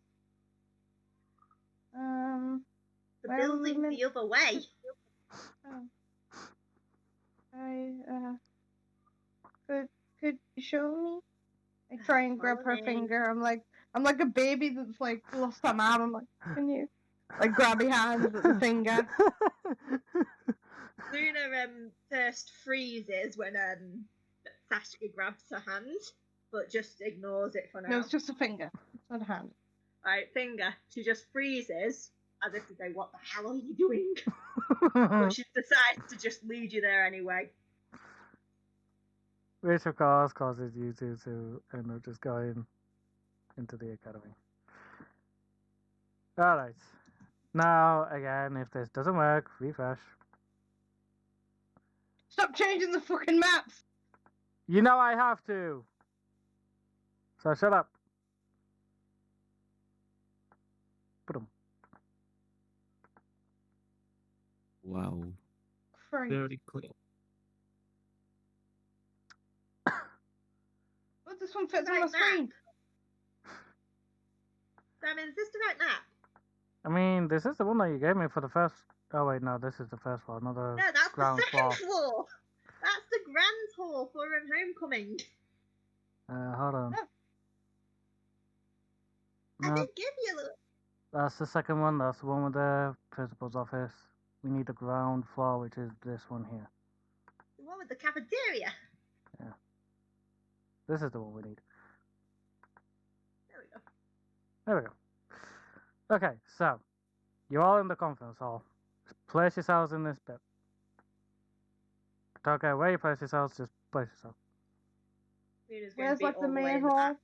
The Well, building's the other way. Could you show me? I try and grab her Follow me. finger. I'm like a baby that's like lost her mom. I'm like, can you like grab your hands with the finger? Luna first freezes when Saskia grabs her hand, but just ignores it for now. No, it's just a finger. It's not a hand. Right, finger. She just freezes as if to say, "What the hell are you doing?" But she decides to just lead you there anyway. Which of course causes you two to end up just going into the academy. Alright. Now, again, if this doesn't work, refresh. Stop changing the fucking maps. You know I have to! So shut up. Boom. Wow. Christ. Very clear. Oh, this one fits on Right my screen. Simon, is this the right map? I mean, this is the one that you gave me for the first... Oh wait, no, this is the first one, not the No, that's ground the second floor. floor. That's the grand hall for homecoming. Hold on. I No, did give you a little. that's the second one, that's the one with the principal's office. We need the ground floor, which is this one here. The one with the cafeteria. This is the one we need. There we go. There we go. Okay, so you're all in the conference hall. Place yourselves in this bit. Don't care where you place yourselves, just place yourself. Luna's going to Where's be like all the way main in the hall? back.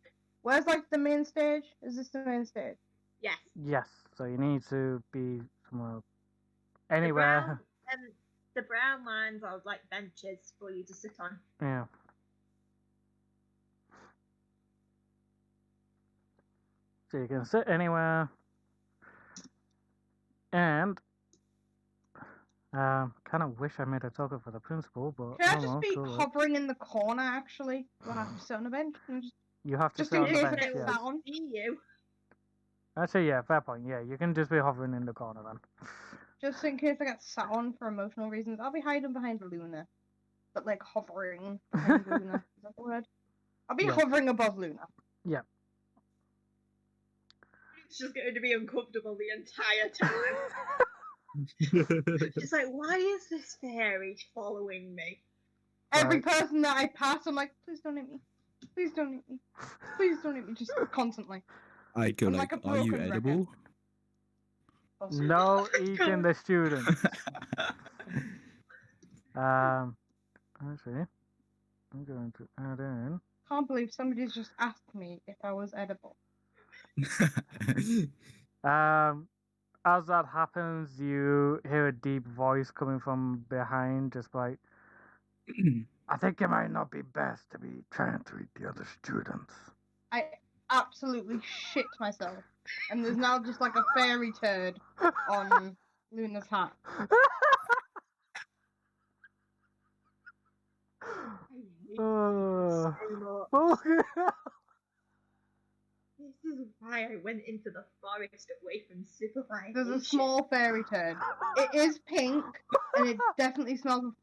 Where's like the main stage? Is this the main stage? Yes. Yes, so you need to be somewhere, The anywhere. the brown lines are like benches for you to sit on. Yeah. So you can sit anywhere. And kind of wish I made a token for the principal, but Should I oh just well, be cool. hovering in the corner actually when I sit on a bench? And You have to just sit in on the case I bench, get yes. sat on. See you. Actually, yeah, fair point. Yeah, you can just be hovering in the corner then. Just in case I get sat on for emotional reasons, I'll be hiding behind Luna. But like hovering behind Luna. Is that the word? I'll be Yeah. hovering above Luna. Yeah. It's just going to be uncomfortable the entire time. Just like, why is this fairy following me? Every Right. person that I pass, I'm like, please don't hit me. Please don't hit me. Please don't hit me. Just constantly. I go I'm like, like a are you broken record. edible? No eating the students. Actually, I'm going to add in. Can't believe somebody's just asked me if I was edible. As that happens, you hear a deep voice coming from behind, just like, I think it might not be best to be trying to eat the other students. I absolutely shit myself. And there's now just like a fairy turd on Luna's hat. I hate you so much. Oh, This is why I went into the forest away from civilization. There's a small fairy turd. It is pink, and it definitely smells of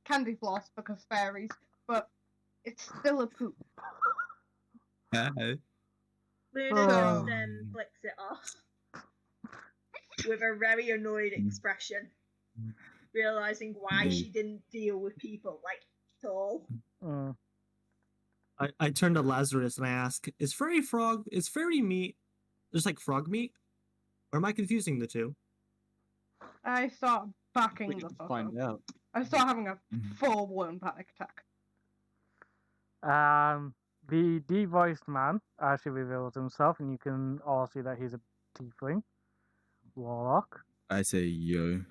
candy floss because fairies, but it's still a poop. Luna Oh. just flicks it off with a very annoyed expression, realizing why she didn't deal with people like at all. I turn to Lazarus and I ask, is fairy meat just like frog meat? Or am I confusing the two? I start backing We the can fuck find up. out. I start having a full-blown panic attack. The devoiced man actually reveals himself, and you can all see that he's a tiefling warlock. I say, yo.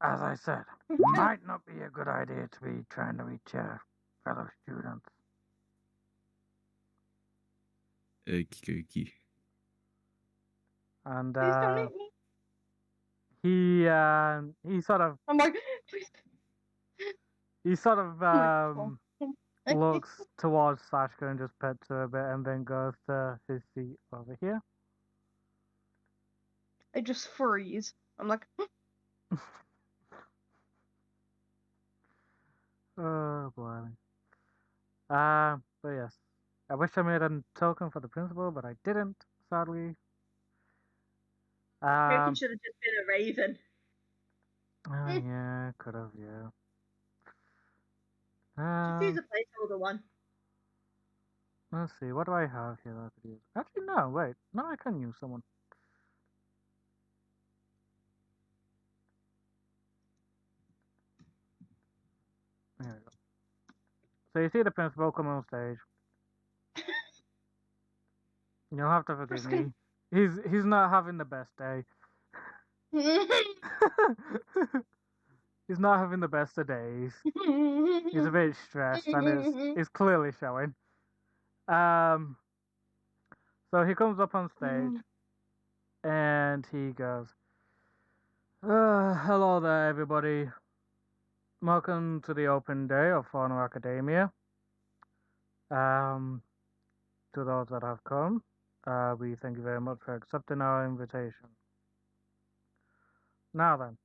As I said, might not be a good idea to be trying to reach your fellow students. Okie dokie. And Please don't hit me. he sort of I'm like, please. looks towards Sashka and just pets her a bit, and then goes to his seat over here. I just freeze. I'm like, Oh boy. But yes, I wish I made a token for the principal, but I didn't, sadly. Maybe should have just been a raven. Oh yeah, could have, yeah. Just use a placeholder one. Let's see, what do I have here that I could use? Actually, no, wait. No, I can use someone. There we go. So you see the principal come on stage. You'll have to forgive me. He's not having the best day. He's not having the best of days. He's a bit stressed, and it's clearly showing. So he comes up on stage, and he goes, hello there, everybody. Welcome to the open day of Fauna Academia. To those that have come, we thank you very much for accepting our invitation. Now then,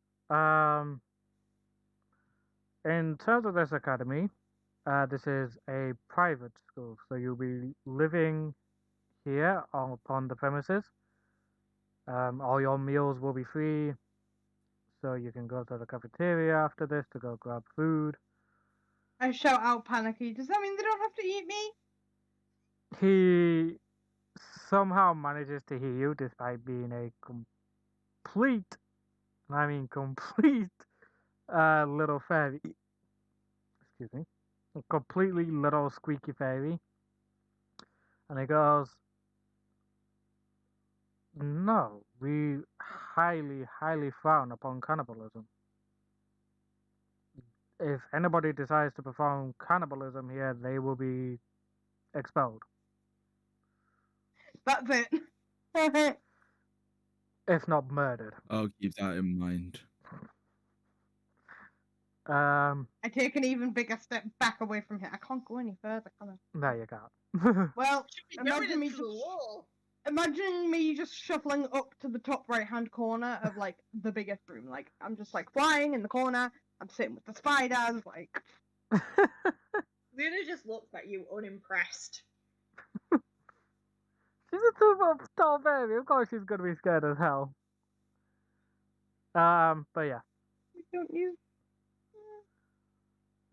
in terms of this academy, this is a private school, so you'll be living here upon the premises. All your meals will be free, so you can go to the cafeteria after this to go grab food. I shout out panicky. Does that mean they don't have to eat me? He somehow manages to hear you despite being a complete little fairy. Excuse me. A completely little squeaky fairy. And he goes, no, we highly, highly frown upon cannibalism. If anybody decides to perform cannibalism here, they will be expelled. That's it. If not murdered. I'll keep that in mind. I take an even bigger step back away from here. I can't go any further, can I? No, you can't. Well, Should be going into the just wall. imagine me just shuffling up to the top right-hand corner of like the biggest room. Like I'm just like flying in the corner. I'm sitting with the spiders. Like Luna just looks at you unimpressed. She's a 2 foot tall baby. Of course she's gonna be scared as hell. But yeah. Don't you?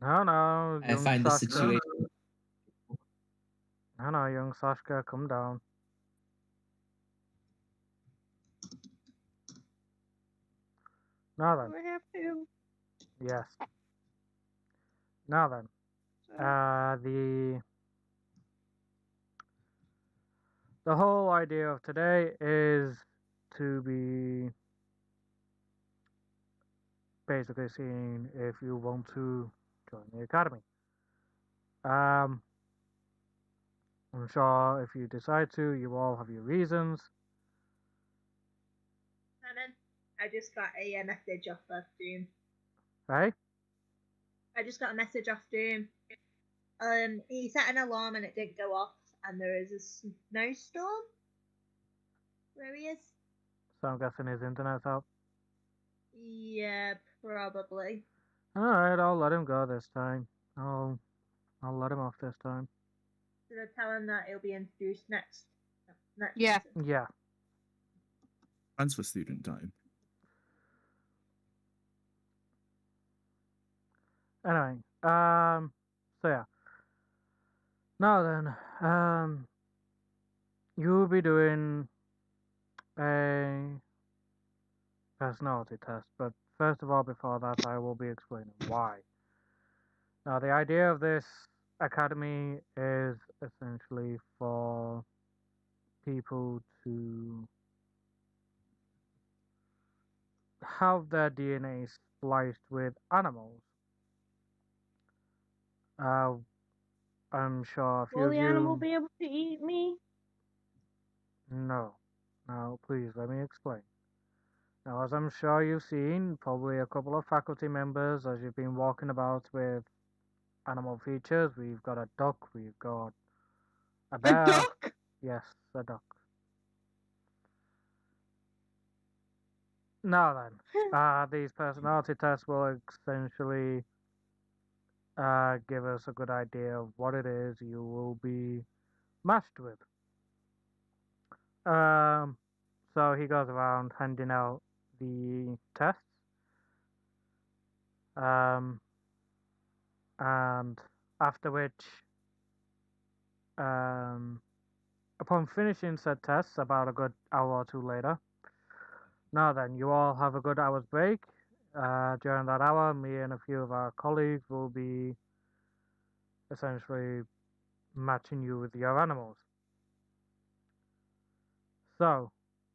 No, no, I young find the Sashka. situation. No, young Sashka, come down. Now then, I have to. yes. Now then, the whole idea of today is to be basically seeing if you want to join the academy. I'm sure if you decide to, you all have your reasons. Simon, I just got a message off of Doom. Right? I just got a message off Doom. He set an alarm and it didn't go off, and there is a snowstorm where he is. So I'm guessing his internet's out. Yeah, probably. Alright, I'll let him go this time. I'll let him off this time. Did I tell him that he'll be introduced next? Next Yeah. season? Yeah. Transfer student time. Anyway, so yeah. Now then, you'll be doing a personality test, but first of all, before that, I will be explaining why. Now, the idea of this academy is essentially for people to have their DNA spliced with animals. I'm sure a few Will of the you. animal be able to eat me? No. Now, please let me explain. Now, as I'm sure you've seen, probably a couple of faculty members as you've been walking about with animal features. We've got a duck, we've got a bear. A duck? Yes, a duck. Now then, these personality tests will essentially give us a good idea of what it is you will be matched with. So he goes around handing out the tests. And after which, upon finishing said tests, about a good hour or two later, now then, you all have a good hour's break. During that hour, me and a few of our colleagues will be essentially matching you with your animals. So,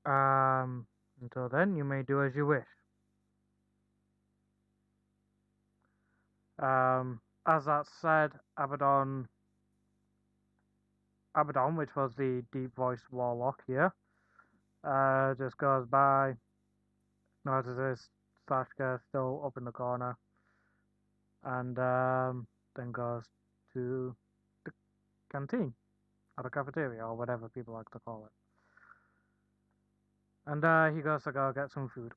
until then, you may do as you wish. As that said, Abaddon, which was the deep voiced warlock here, just goes by, notices Sashka still up in the corner, and then goes to the canteen, or the cafeteria, or whatever people like to call it. And he goes to go get some food.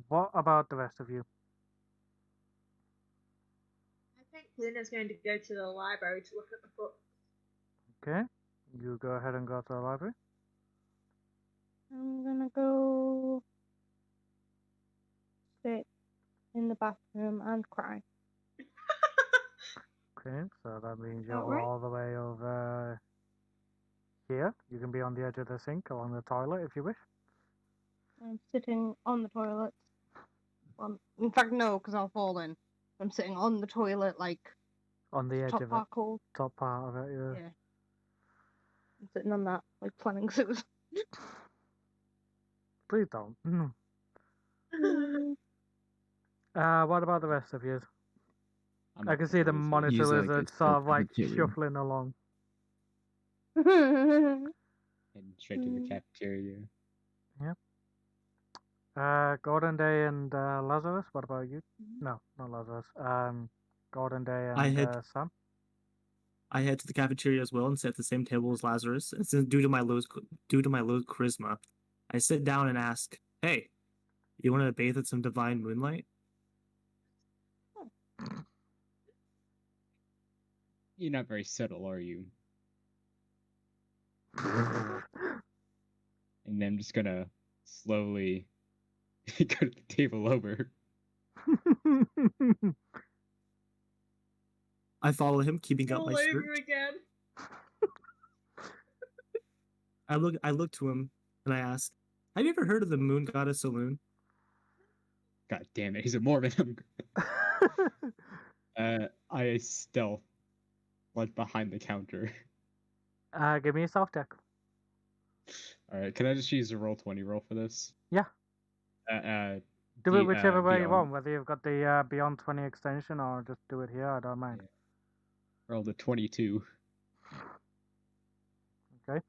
What about the rest of you? I think Luna's going to go to the library to look at the book. Okay, you go ahead and go to the library. I'm gonna go sit in the bathroom and cry. Okay, so that means you're Alright. all the way over here. You can be on the edge of the sink or on the toilet if you wish. I'm sitting on the toilet. Well, in fact, no, because I'll fall in. I'm sitting on the toilet, like On the edge top of it. part cold. Top part of it, yeah. Yeah. I'm sitting on that, like planning suit. Please don't. Mm. What about the rest of you? I'm I up can for see the food. monitor Use, lizard it's sort of like cafeteria. shuffling along. Heading straight to the Mm. cafeteria. Golden Day and Lazarus, what about you? No, not Lazarus. Golden Day I and had- Sam. I head to the cafeteria as well and sit at the same table as Lazarus. And since due to my low charisma, I sit down and ask, "Hey, you want to bathe in some divine moonlight?" You're not very subtle, are you? And then I'm just gonna slowly go to the table over. I follow him, keeping up Roll my shirt. over again. I look to him and I ask, "Have you ever heard of the moon goddess Saloon?" God damn it, he's a Mormon. I stealth like behind the counter. Give me a soft check. Alright, can I just use a roll 20 roll for this? Yeah. Do it whichever way you want, whether you've got the Beyond 20 extension or just do it here, I don't mind. Roll the 22. Okay.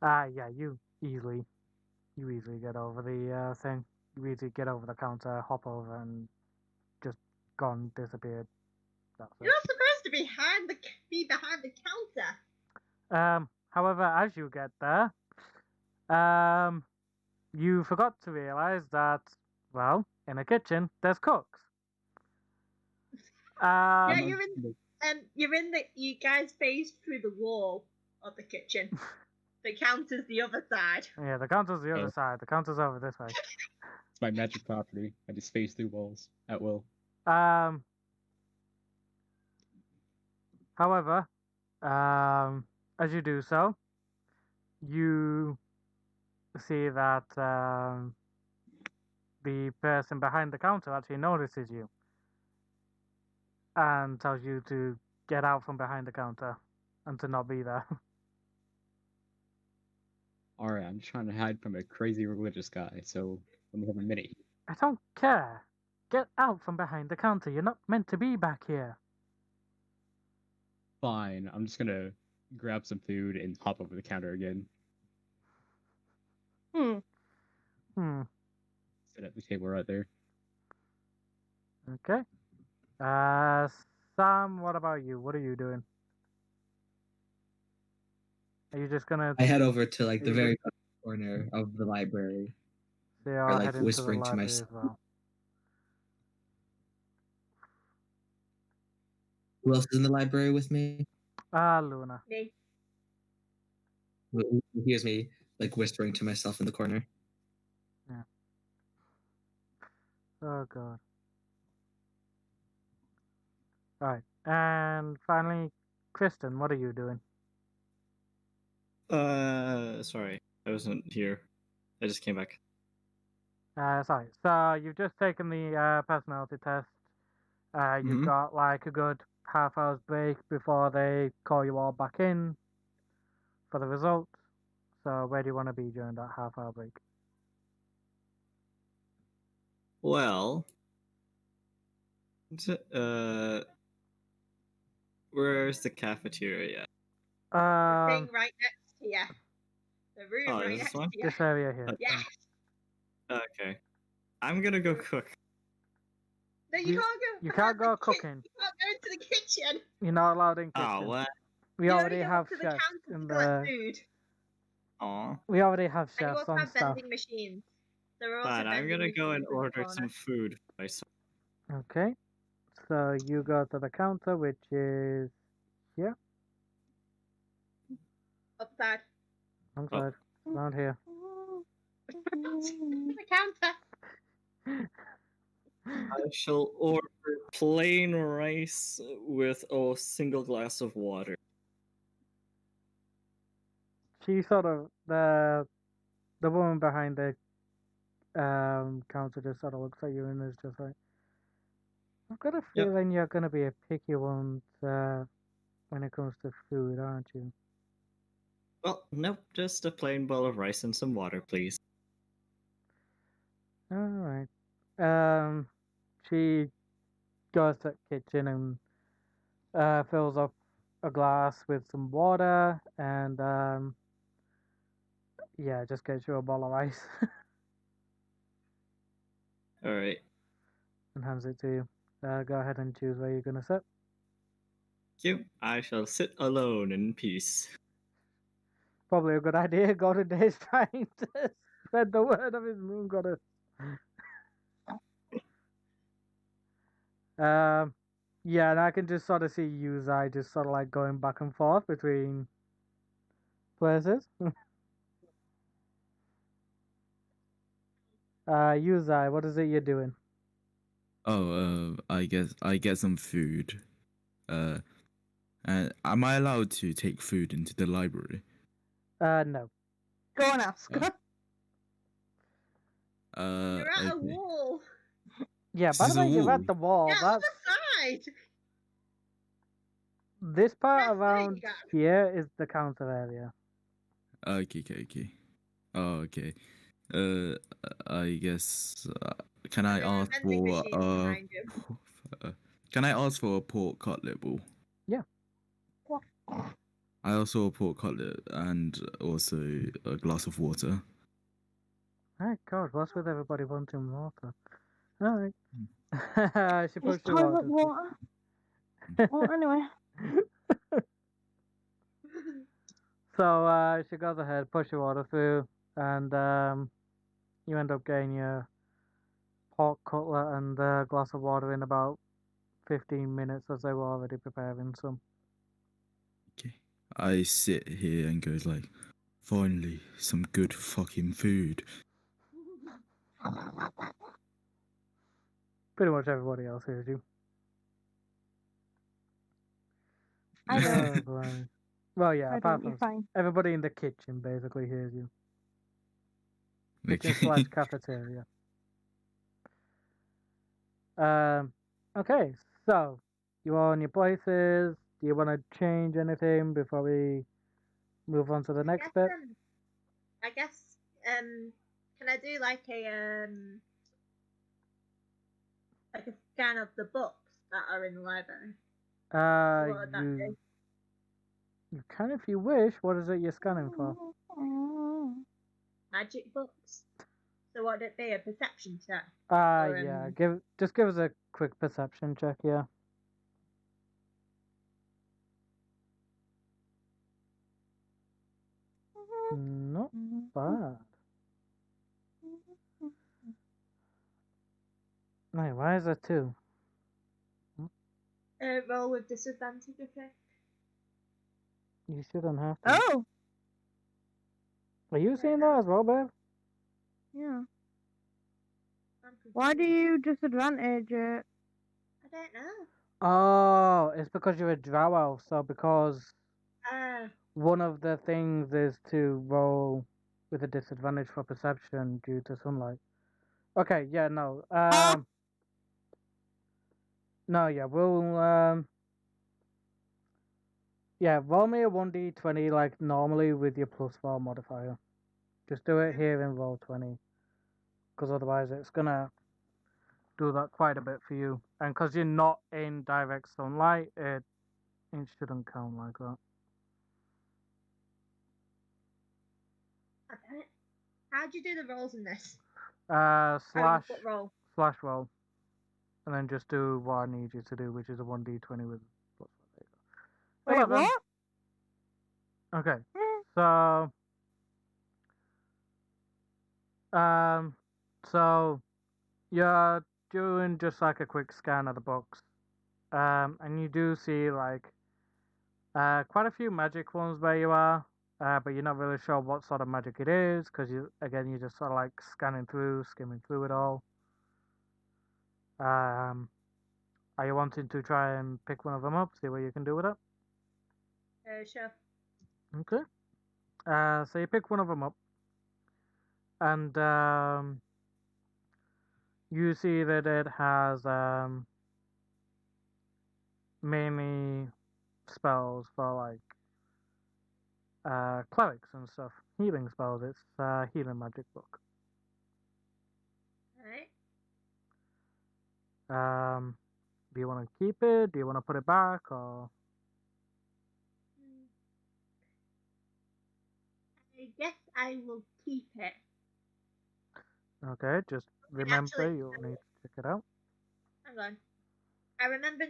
Yeah, you easily get over the thing. You easily get over the counter, hop over, and just gone, disappeared. That's You're not supposed to be behind the counter. it. However, as you get there, you forgot to realize that, well, in a kitchen, there's cooks. Yeah, you guys phased through the wall of the kitchen. The counter's the other side. Yeah, the counter's the other side. The counter's over this way. It's my magic property. I just phase through walls at will. However, as you do so, you see that the person behind the counter actually notices you and tells you to get out from behind the counter and to not be there. Alright, I'm trying to hide from a crazy religious guy, so let me have a minute. I don't care. Get out from behind the counter. You're not meant to be back here. Fine, I'm just gonna grab some food and hop over the counter again. Hmm. Sit at the table right there. Okay. Sam, what about you? What are you doing? Are you just gonna I head over to like Are the you very corner of the library, say, or I'll like head into the whispering to library myself. as well? Who else is in the library with me? Luna. Me. Who hears me like whispering to myself in the corner? Yeah. Oh god. Alright. And finally, Kristen, what are you doing? Sorry, I wasn't here. I just came back. Sorry. So you've just taken the personality test. You've Mhm. got like a good half hour's break before they call you all back in for the results. So where do you want to be during that half hour break? Well, where's the cafeteria? The thing right next to you. The room Oh, right is this next one? to you. This area here. Yes. Okay, I'm gonna go cook. No, you You- can't go. you can't go You cooking. can't go into the kitchen. You're not allowed in kitchen. Oh, what? We You already only go have up to the chefs counter in to collect the. food. Aw. We already have And you chefs also on have staff. vending machines. There are also Fine, I'm vending gonna go and machines in the order corner. some food myself. Okay. So you go to the counter, which is here. Upside. I'm sorry, around here. the counter. I shall order plain rice with a single glass of water. She sort of the woman behind the counter just sort of looks at you and is just like, I've got a Yep. feeling you're gonna be a picky one when it comes to food, aren't you? Well, nope, just a plain bowl of rice and some water, please. All right. She goes to the kitchen and fills up a glass with some water and yeah, just gets you a bowl of rice Alright. and hands it to you. Go ahead and choose where you're gonna sit. You. I shall sit alone in peace. Probably a good idea. Golden Days trying to spread the word of his moon goddess. Yeah, and I can just sort of see Yuzai just sort of like going back and forth between places. Yuzai, what is it you're doing? Oh, I guess I get some food. And am I allowed to take food into the library? No. Go and ask. You're at a Okay. wall. Yeah, This by the is a way, you're wall. at the wall. Get on That's the side. this part Yes, there you around go. here is the counter area. Okay. Oh, okay. Uh, I guess. Can I There are ask vending for machines behind you. Can I ask for a pork cutlet ball? Yeah. I also a pork cutlet and also a glass of water. Oh God, what's with everybody wanting water? Alright. She It's pushed you toilet out. water. Well, anyway. So she goes ahead, push your water through, and you end up getting your pork cutlet and a glass of water in about 15 minutes as they were already preparing some. Okay. I sit here and goes like, finally, some good fucking food. Pretty much everybody else hears you. I don't. Oh, boy. Well, yeah, I apart don't. You're from fine. everybody in the kitchen basically hears you. Kitchen Okay. / cafeteria. Okay, so you are on your places. Do you want to change anything before we move on to the next bit? I guess can I do like a scan of the books that are in the library? What would that do? You can if you wish. What is it you're scanning for? Magic books. So what would it be? A perception check? Yeah. Just give us a quick perception check, yeah. Not bad. Wait, why is that 2? Roll with disadvantage, okay? You shouldn't have to. Oh! Are you seeing that as well, babe? Yeah. I'm Why do confused. you disadvantage it? I don't know. Oh, it's because you're a drow elf, so because Ah, one of the things is to roll with a disadvantage for perception due to sunlight. Okay, yeah, no. No, yeah, we'll yeah, roll me a 1d20 like normally with your +4 modifier. Just do it here in roll 20. Because otherwise it's gonna do that quite a bit for you. And because you're not in direct sunlight, it shouldn't count like that. I don't. How'd you do the rolls in this? Slash What roll? roll. And then just do what I need you to do, which is a 1d20 with +4. Wait, 11. what? Okay, so so you're doing just like a quick scan of the books, and you do see like quite a few magic ones where you are, but you're not really sure what sort of magic it is because you're just sort of like scanning through, skimming through it all. Are you wanting to try and pick one of them up, see what you can do with it? Sure. Okay. So you pick one of them up, and you see that it has mainly spells for like clerics and stuff, healing spells. It's a healing magic book. Alright. Do you want to keep it? Do you want to put it back or? I guess I will keep it. Okay, just remember Actually, you'll need to check it out. hang on. I remember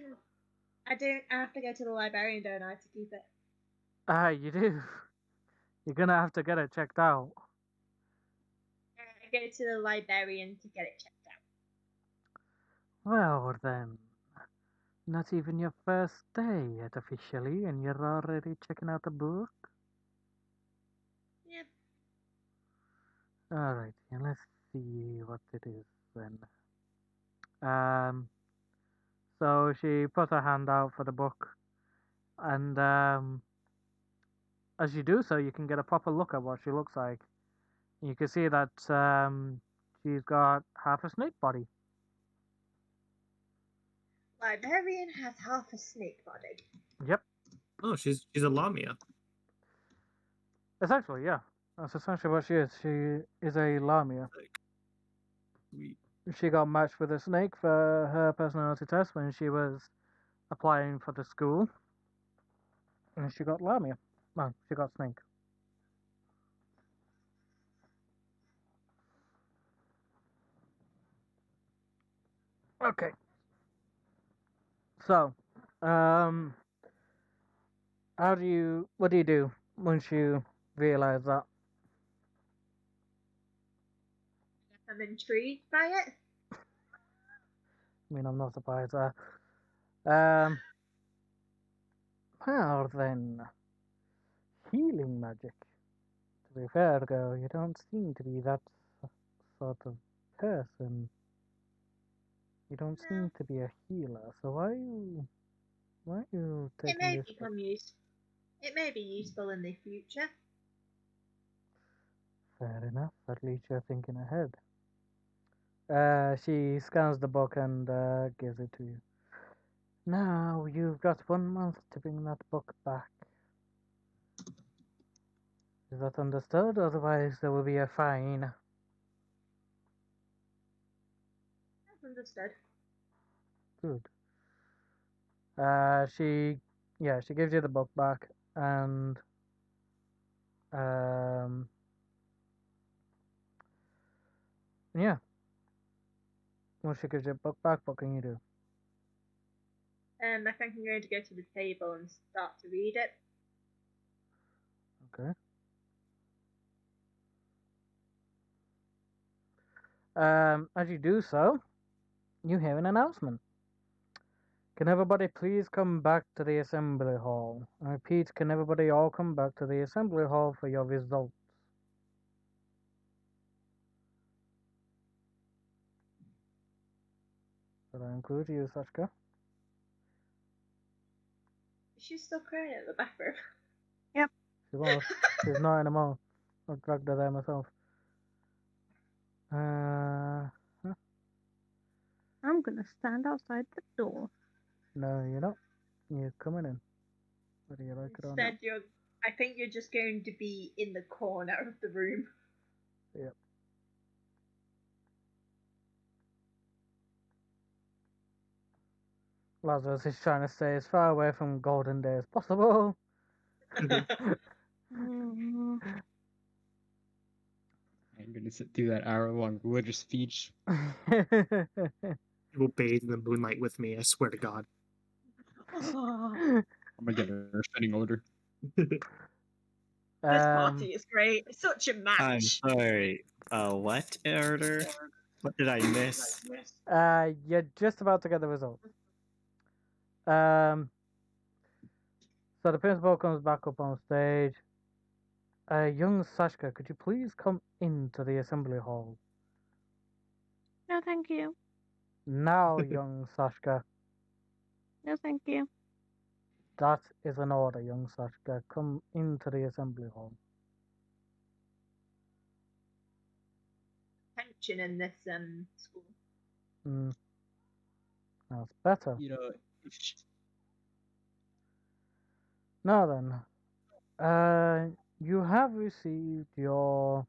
I have to go to the librarian, don't I, to keep it? You do. You're gonna have to get it checked out. I go to the librarian to get it checked out. Well then, Not even your first day yet officially, and you're already checking out the book? Yep. Alright, and let's see what it is then. So she puts her hand out for the book, and as you do so, you can get a proper look at what she looks like. You can see that she's got half a snake body. Librarian has half a snake body. Yep, Oh, she's a Lamia. essentially, yeah. That's essentially what she is. She is a Lamia. Sweet. She got matched with a snake for her personality test when she was applying for the school, and she got Lamia. Well, she got snake. Okay. So, what do you do once you realize that? I'm intrigued by it. I mean, I'm not surprised. Um, well then, healing magic. To be fair, girl, you don't seem to be that sort of person. You don't No, seem to be a healer, so why are you it taking may this? become use. It may be useful in the future. Fair enough. At least you're thinking ahead. She scans the book and gives it to you. Now you've got 1 month to bring that book back. Is that understood? Otherwise, there will be a fine. That's understood. Good. She gives you the book back, and yeah. Once she gives you the book back, what can you do? I think I'm going to go to the table and start to read it. Okay. As you do so, you hear an announcement. Can everybody please come back to the assembly hall? I repeat, can everybody all come back to the assembly hall for your results? Did I include you, Sashka? She's still crying at the bathroom. She was. She's not anymore. I dragged her there myself. Huh? I'm gonna stand outside the door. No, you're not. You're coming in. Whether you like it or not. Instead, I think you're just going to be in the corner of the room. Yep. Lazarus is trying to stay as far away from Golden Day as possible. Mm, I'm gonna sit through that hour-long religious speech. You will bathe in the moonlight with me. I swear to God. I'm gonna get a fitting order. This party is great. It's such a match. I'm sorry. What order? What did I miss? You're just about to get the result. So the principal comes back up on stage. Young Sashka, could you please come into the assembly hall? no, thank you. Now, young Sashka. No, thank you. That is an order, young Sashka. Come into the assembly hall. Tension in this school. That's better. You know, Now then, you have received your.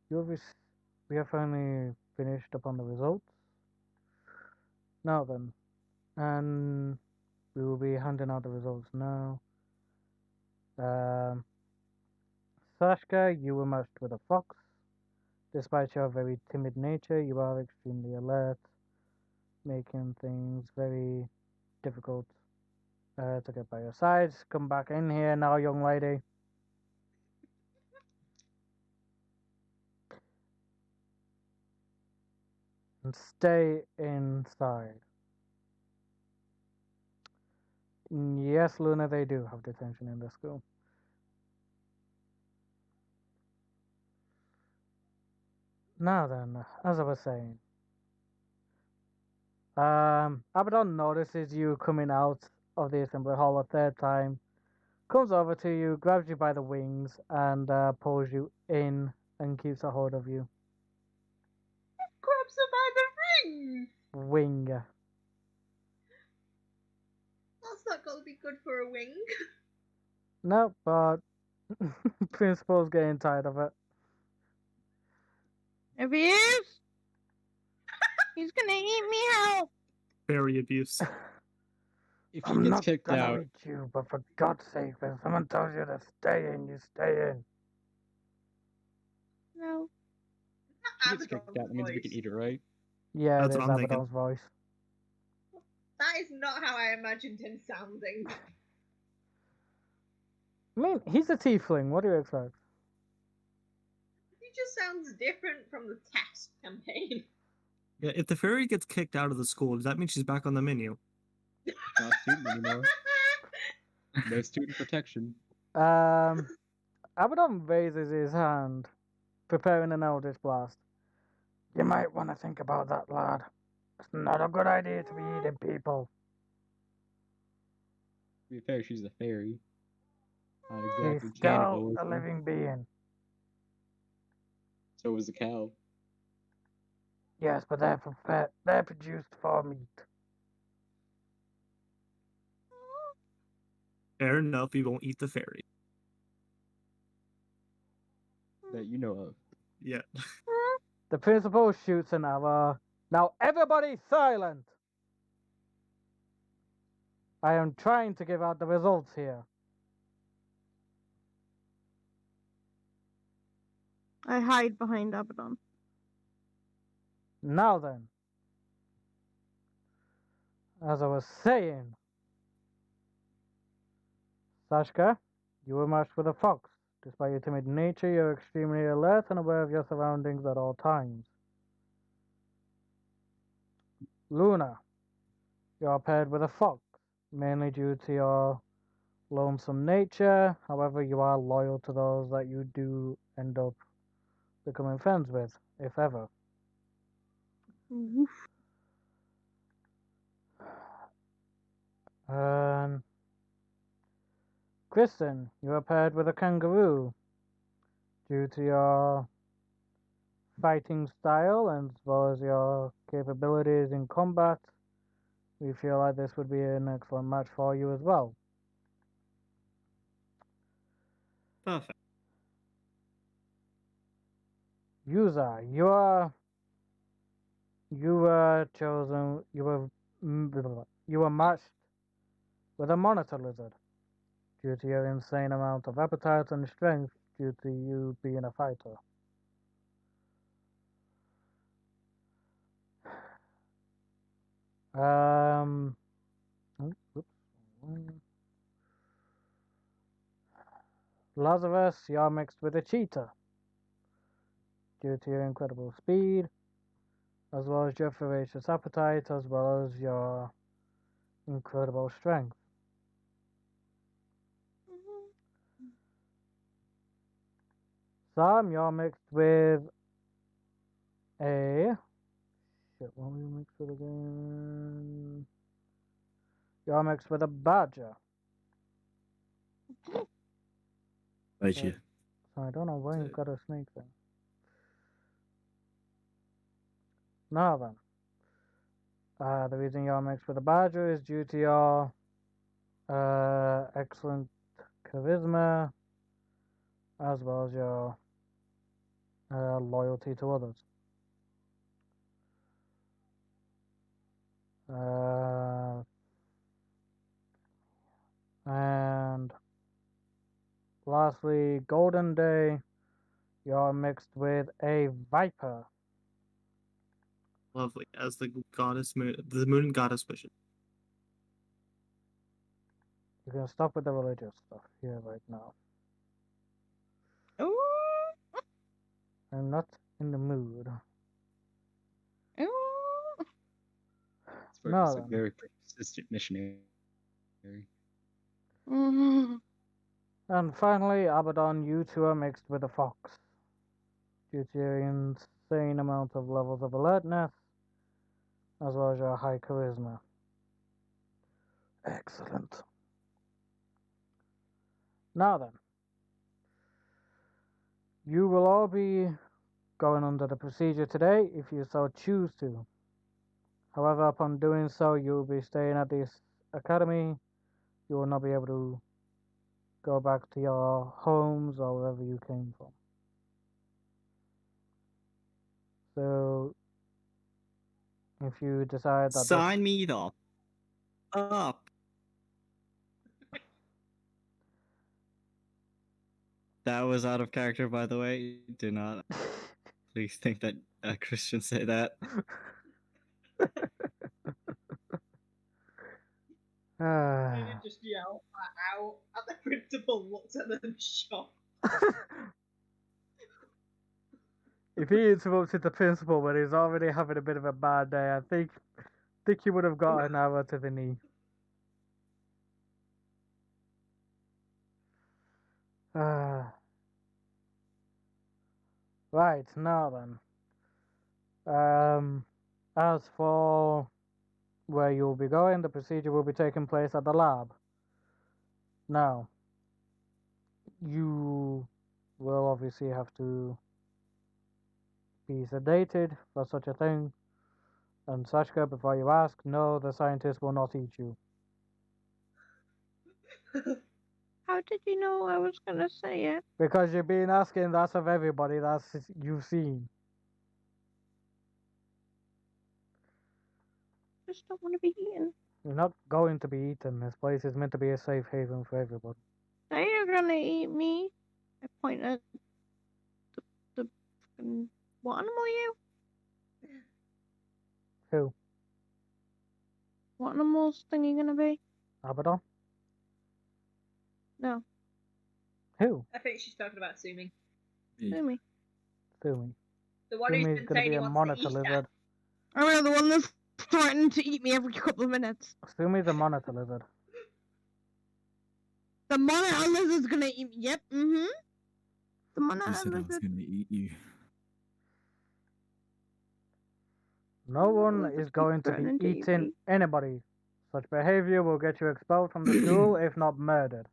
We have finally finished upon the results. Now then, and we will be handing out the results now. Sashka, you were matched with a fox. Despite your very timid nature, you are extremely alert, making things very difficult to get by your side. Come back in here now, young lady. And stay inside. Yes, Luna, they do have detention in the school. Now then, as I was saying, Abaddon notices you coming out of the assembly hall a third time, comes over to you, grabs you by the wings, and pulls you in and keeps a hold of you. Grabs her by the ring. Wing. That's not going to be good for a wing. No, but Principal's getting tired of it. If he is, he's gonna eat me out. Fairy abuse. If he I'm gets not kicked gonna out, eat you, but for God's sake, when someone tells you to stay in, you stay in. No. if he gets kicked out, that means we can eat it, right? Yeah, That's it what is I'm thinking. Abaddon's voice. That is not how I imagined him sounding. I mean, he's a tiefling. What do you expect? He just sounds different from the test campaign. Yeah, if the fairy gets kicked out of the school, does that mean she's back on the menu? Not a student anymore. No student protection. Abaddon raises his hand, preparing an Eldritch Blast. You might want to think about that, lad. It's not a good idea to be eating people. To be fair, she's a fairy. Not He's exactly still cannibal. a living being. So was the cow. Yes, but they're produced for meat. Fair enough, we won't eat the fairy. That you know of. Yeah. The principal shoots an arrow. Now everybody silent! I am trying to give out the results here. I hide behind Abaddon. Now then, as I was saying, Sashka, you were matched with a fox. Despite your timid nature, you're extremely alert and aware of your surroundings at all times. Luna, you are paired with a fox, mainly due to your lonesome nature. However, you are loyal to those that you do end up becoming friends with, if ever. Woof. Kristen, you are paired with a kangaroo. Due to your fighting style and as well as your capabilities in combat, we feel like this would be an excellent match for you as well. Perfect. User, you were chosen. You were matched with a monitor lizard due to your insane amount of appetite and strength due to you being a fighter. Oops. Lazarus, you're mixed with a cheetah due to your incredible speed, as well as your voracious appetite, as well as your incredible strength. Sam, you're mixed with a... Shit, what were you mixed with again? You're mixed with a badger. Right here. So I don't know why you've got a snake there. Now then. The reason you're mixed with a badger is due to your excellent charisma, as well as your loyalty to others. And lastly, Golden Day, you're mixed with a viper. Lovely. As the moon goddess wishes. You can stop with the religious stuff here right now. Ooh. I'm not in the mood. Ooh. It's No, a then. very persistent missionary. Mhm. And finally, Abaddon, you two are mixed with a fox due to your insane amount of levels of alertness, as well as your high charisma. Excellent. Now then, you will all be going under the procedure today if you so choose to. However, upon doing so, you will be staying at this academy. You will not be able to go back to your homes or wherever you came from. So, if you decide that this, Sign me the up. That was out of character, by the way. Do not please think that a Christian say that. And Ah. just yell out at the principal, looks at them shocked. If he interrupted the principal when he's already having a bit of a bad day, I think he would have got an arrow to the knee. Right, now then. As for where you'll be going, the procedure will be taking place at the lab. Now, you will obviously have to be sedated for such a thing. And Sashka, before you ask, no, the scientist will not eat you. How did you know I was gonna say it? Because you've been asking that of everybody that you've seen. Just don't want to be eaten. You're not going to be eaten. This place is meant to be a safe haven for everybody. Say you're gonna eat me. I point at the fucking what animal are you? Who? What animal's thing you gonna be? Abaddon? No, Who? I think she's talking about Sumi. do me. Sumi. The one who's Sumi's been gonna saying be he a wants to monitor eat her. lizard. I mean, the one that's threatened to eat me every couple of minutes. Sumi's a monitor lizard. The monitor lizard's gonna eat me. Yep. Mm-hmm. The You monitor said I was lizard. gonna eat you. No one lizard's is going to be threatening to eat eating me. anybody. Such behavior will get you expelled from the school, if not murdered.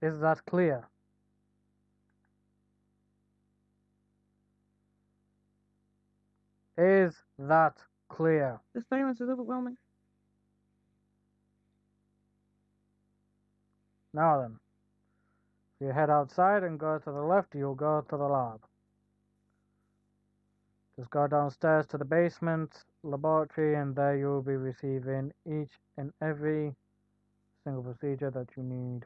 Is that clear? Is that clear? The silence is overwhelming. Now then, if you head outside and go to the left, you'll go to the lab. Just go downstairs to the basement laboratory, and there you'll be receiving each and every single procedure that you need.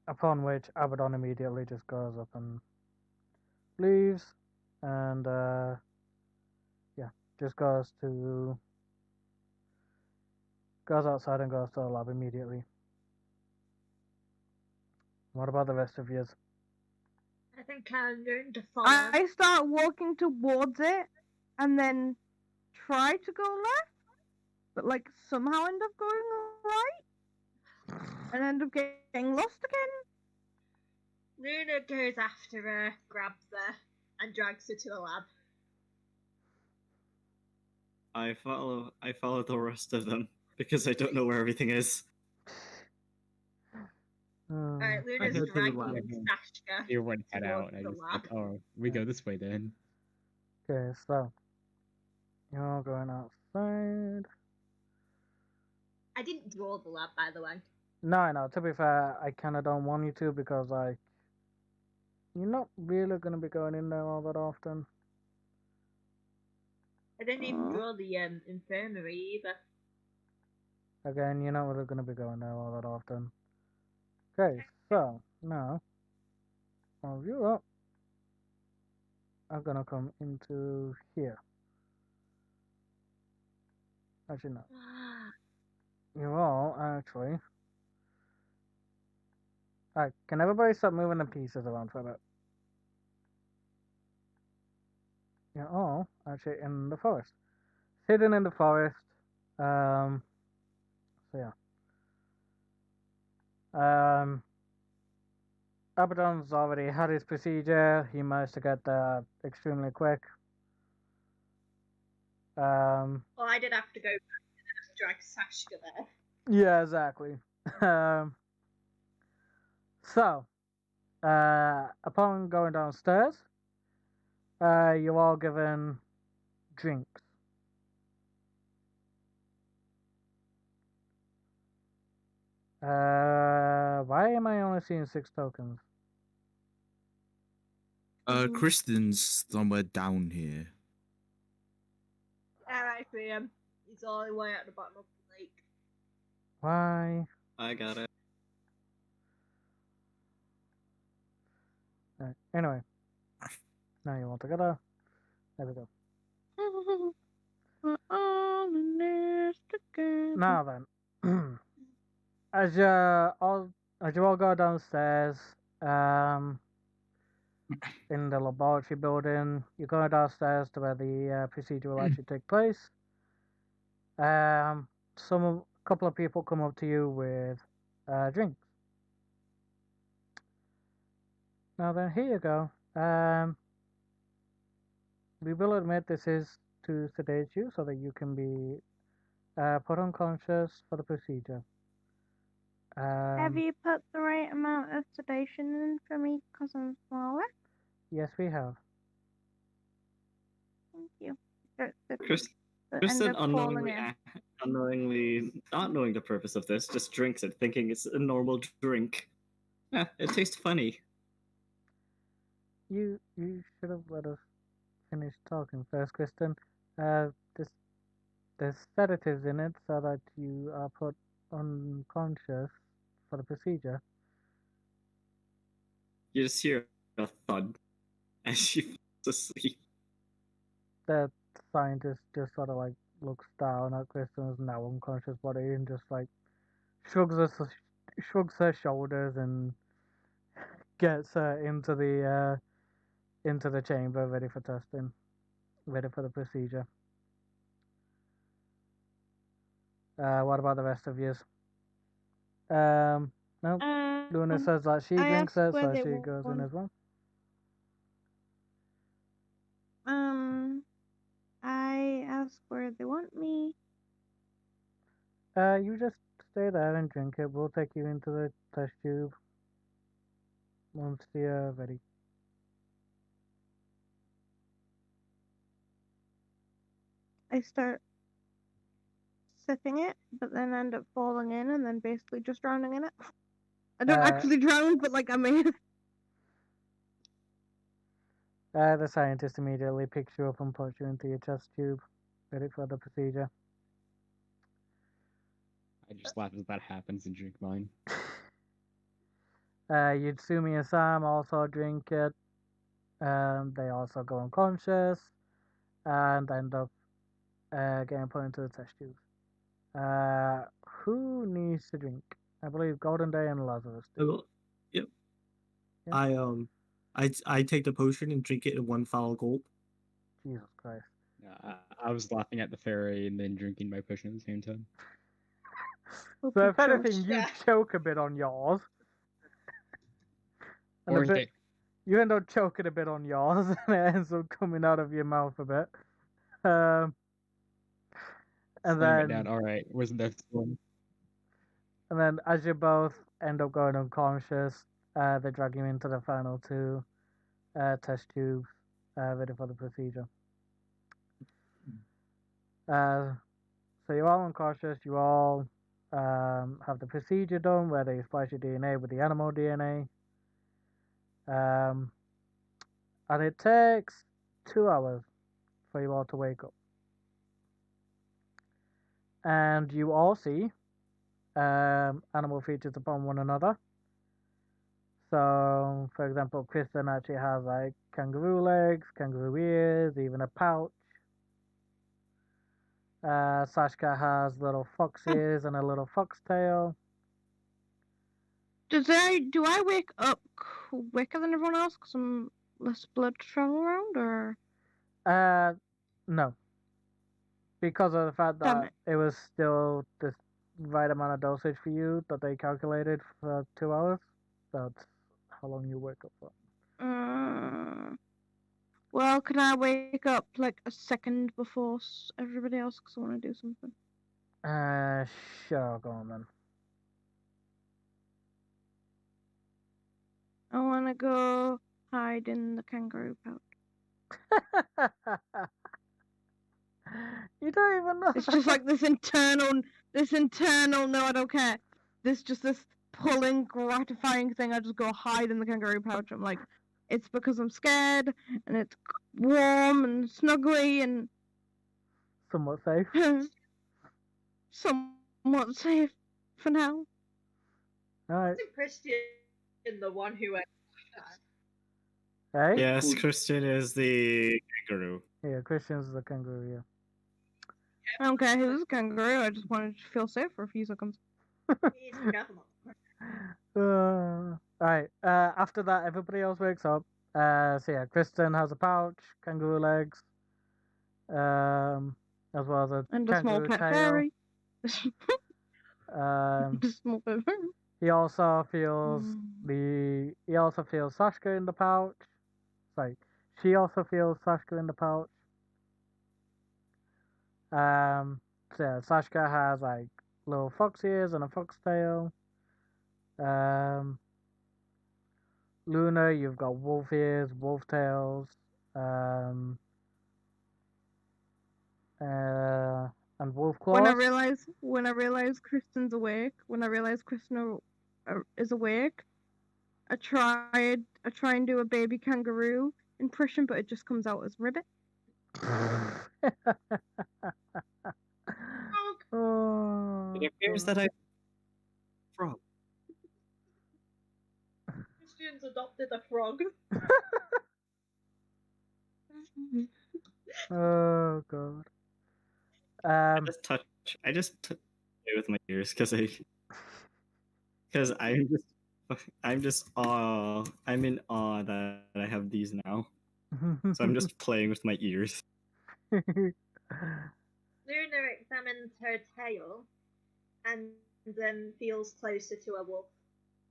Upon which Abaddon immediately just goes up and leaves, and yeah, just goes outside and goes to the lab immediately. What about the rest of you? I think I'm going to follow. I start walking towards it, and then try to go left, but like somehow end up going right, and end up getting lost again. Luna goes after her, grabs her, and drags her to the lab. I follow the rest of them because I don't know where everything is. Alright, I Luna's go to the dragging lab. Sashka You went head towards out, and I the just lab. like, oh, we go this way then. Okay, so you're going outside. I didn't draw the lab, by the way. No, to be fair, I kind of don't want you to because, like, you're not really going to be going in there all that often. I didn't even draw the infirmary either. Again, you're not really going to be going there all that often. Okay, so now, all you up are going to come into here. Actually, no. You're all actually. Alright, can everybody stop moving the pieces around for a bit? You're all actually in the forest. Hidden in the forest. Um, so yeah. Abaddon's already had his procedure. He managed to get there extremely quick. Well, I did have to go back and drag Sashka there. Yeah, exactly. Um, so, upon going downstairs, you're all given drinks. Why am I only seeing 6 tokens? Kristen's somewhere down here. I see him. He's all the way at the bottom of the lake. Why? I got it. Anyway. Now you want to go. There we go. We're all in this together. Now then, as you all go downstairs, in the laboratory building, you go downstairs to where the procedure will actually take place. A couple of people come up to you with drinks. Now then, here you go. We will admit this is to sedate you so that you can be put unconscious for the procedure. Have you put the right amount of sedation in for me because I'm smaller? Yes, we have. Thank you. Start sipping, but end Kristen up falling unknowingly, in. unknowingly, not knowing the purpose of this, just drinks it, thinking it's a normal drink. It tastes funny. You should have let us finish talking first, Kristen. There's sedatives in it so that you are put unconscious for the procedure. You just hear a thud as she falls asleep. The scientist just sort of like looks down at Kristen's now unconscious body and just like shrugs her shoulders and gets her into the chamber, ready for testing, ready for the procedure. What about the rest of you? No. Luna says that she drinks it, so she goes in as well. I ask where they want me. You just stay there and drink it. We'll take you into the test tube once you're ready. I start sipping it, but then end up falling in and then basically just drowning in it. I don't actually drown, but like I may. The scientist immediately picks you up and puts you into your chest tube, ready for the procedure. I just laugh as that happens and drink mine. Yutsumi and Sam also drink it. They also go unconscious and end up getting put into the test tube. Who needs to drink? I believe Golden Day and Lazarus do. Yep. Yeah. I take the potion and drink it in one foul gulp. Jesus Christ. I was laughing at the fairy and then drinking my potion at the same time. So if anything, you choke a bit on yours. And you end up choking a bit on yours, and it ends up coming out of your mouth a bit. And Slam it then, down. All right, wasn't that fun? And then, as you both end up going unconscious, they drag you into the final 2 test tubes, ready for the procedure. So you're all unconscious. You all have the procedure done, where they splice your DNA with the animal DNA. And it takes 2 hours for you all to wake up. And you all see animal features upon one another. So, for example, Kristen actually has like kangaroo legs, kangaroo ears, even a pouch. Sashka has little fox ears and a little fox tail. Do I wake up quicker than everyone else because I'm less blood to travel around, or? No, because of the fact Damn that it was still the right amount of dosage for you that they calculated for 2 hours. That's how long you wake up for. Well, can I wake up like a second before everybody else because I want to do something? Sure, go on then. I want to go hide in the kangaroo pouch. You don't even know. It's just like this internal, no, I don't care. This pulling, gratifying thing. I just go hide in the kangaroo pouch. I'm like, it's because I'm scared and it's warm and snuggly and Somewhat safe. somewhat safe for now. Alright. Isn't Christian the one who went? Hey? Yes, Christian is the kangaroo. Yeah, Christian's the kangaroo, yeah. I don't care who's a kangaroo. I just wanted to feel safe for a few seconds. He's the government. Alright, after that, everybody else wakes up. So yeah, Kristen has a pouch, kangaroo legs, as well as a And a small kangaroo pet tail. fairy. Um, Small pet fairy. he also feels Mm. he also feels Sashka in the pouch. Sorry, she also feels Sashka in the pouch. So yeah, Sashka has like little fox ears and a fox tail. Luna, you've got wolf ears, wolf tails, um, and wolf claws. When I realize Kristen's awake, when I realize Kristen is awake, I try and do a baby kangaroo impression, but it just comes out as ribbit. Oh, It appears that I frog. Christian's adopted a frog. oh god. I just touch it with my ears because I'm in awe that I have these now. So I'm just playing with my ears. Luna examines her tail and then feels closer to a wolf.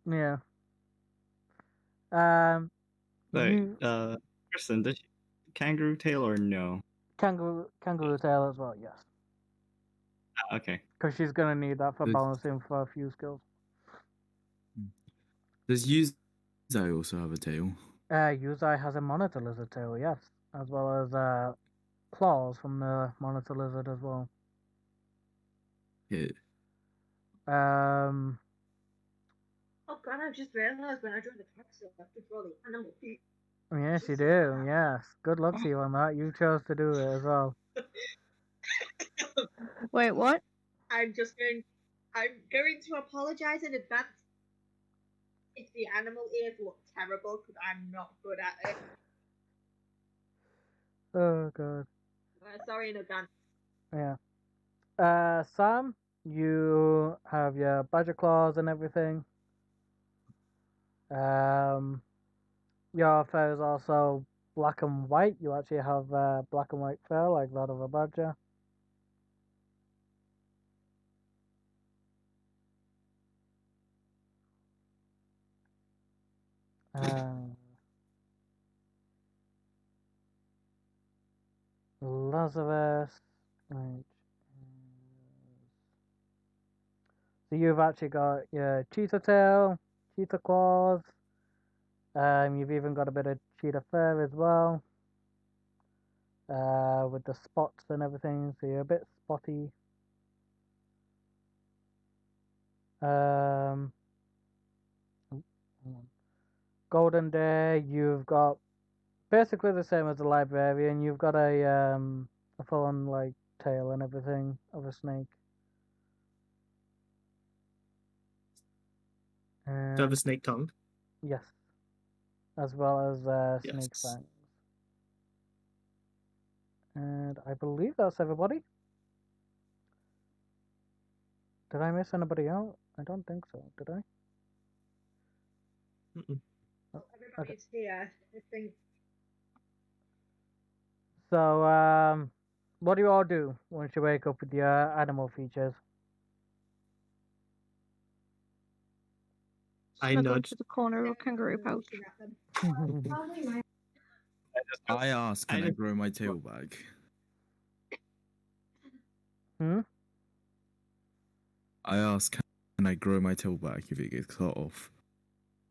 Yeah. Wait, You Kristen, does she kangaroo tail or no? kangaroo tail as well, yes. Okay. Because she's gonna need that for Does- balancing for a few skills. Does Yuzai also have a tail? Yuzai has a monitor lizard tail, yes, as well as claws from the monitor lizard as well. Yeah. Oh god, I've just realised when I joined the taxi, I have to draw the animal feet. Yes, you do. Yes. Good luck to you on that. You chose to do it as well. Wait, what? I'm going to apologise in advance if the animal ears look terrible because I'm not good at it. Oh god. Sorry in advance. Yeah. Sam, you have your badger claws and everything. Your fur is also black and white. You actually have black and white fur like that of a badger. Lazarus. Right. So you've actually got your cheetah tail, cheetah claws. You've even got a bit of cheetah fur as well. With the spots and everything, so you're a bit spotty. Hold on. Golden Day, you've got basically the same as the librarian. You've got a full-on like tail and everything of a snake. Do you have a snake tongue? Yes, as well as snake Yes. fangs. And I believe that's everybody. Did I miss anybody out? I don't think so. Did I? Everybody's here, I think. So, what do you all do once you wake up with your animal features? I Snuggle nudged. to the corner of a kangaroo pouch. Looking at them. I ask, I can I just- grow my tail back? Hmm? I ask, can I grow my tail back if it gets cut off?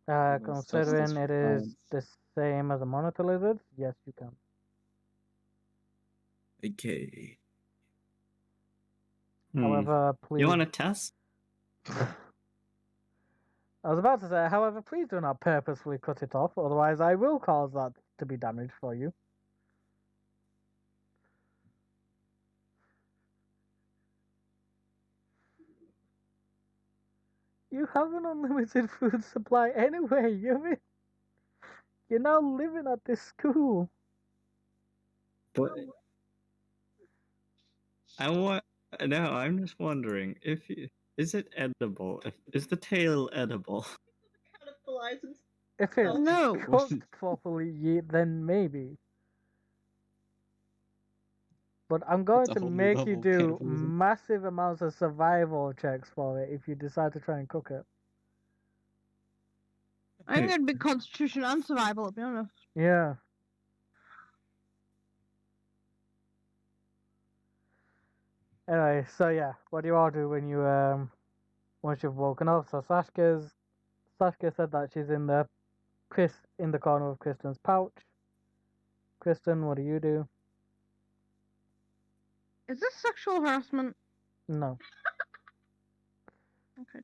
Well, stuff Considering for it is science. the same as a monitor lizard, yes, you can. Okay. However, please. You want to test? I was about to say, however, please do not purposefully cut it off, otherwise I will cause that to be damaged for you. You have an unlimited food supply anyway, you're now living at this school. But I want. No, I'm just wondering is it edible? Is the tail edible? Cannibalize them. If it's No. cooked properly, then maybe. But I'm going That's a to whole new make you level of do cannibalism. massive amounts of survival checks for it if you decide to try and cook it. I think it'd be constitution and survival, to be honest. Yeah. Anyway, so yeah, what do you all do when you once you've woken up? So Sashka said that she's in the corner of Kristen's pouch. Kristen, what do you do? Is this sexual harassment? No. Okay.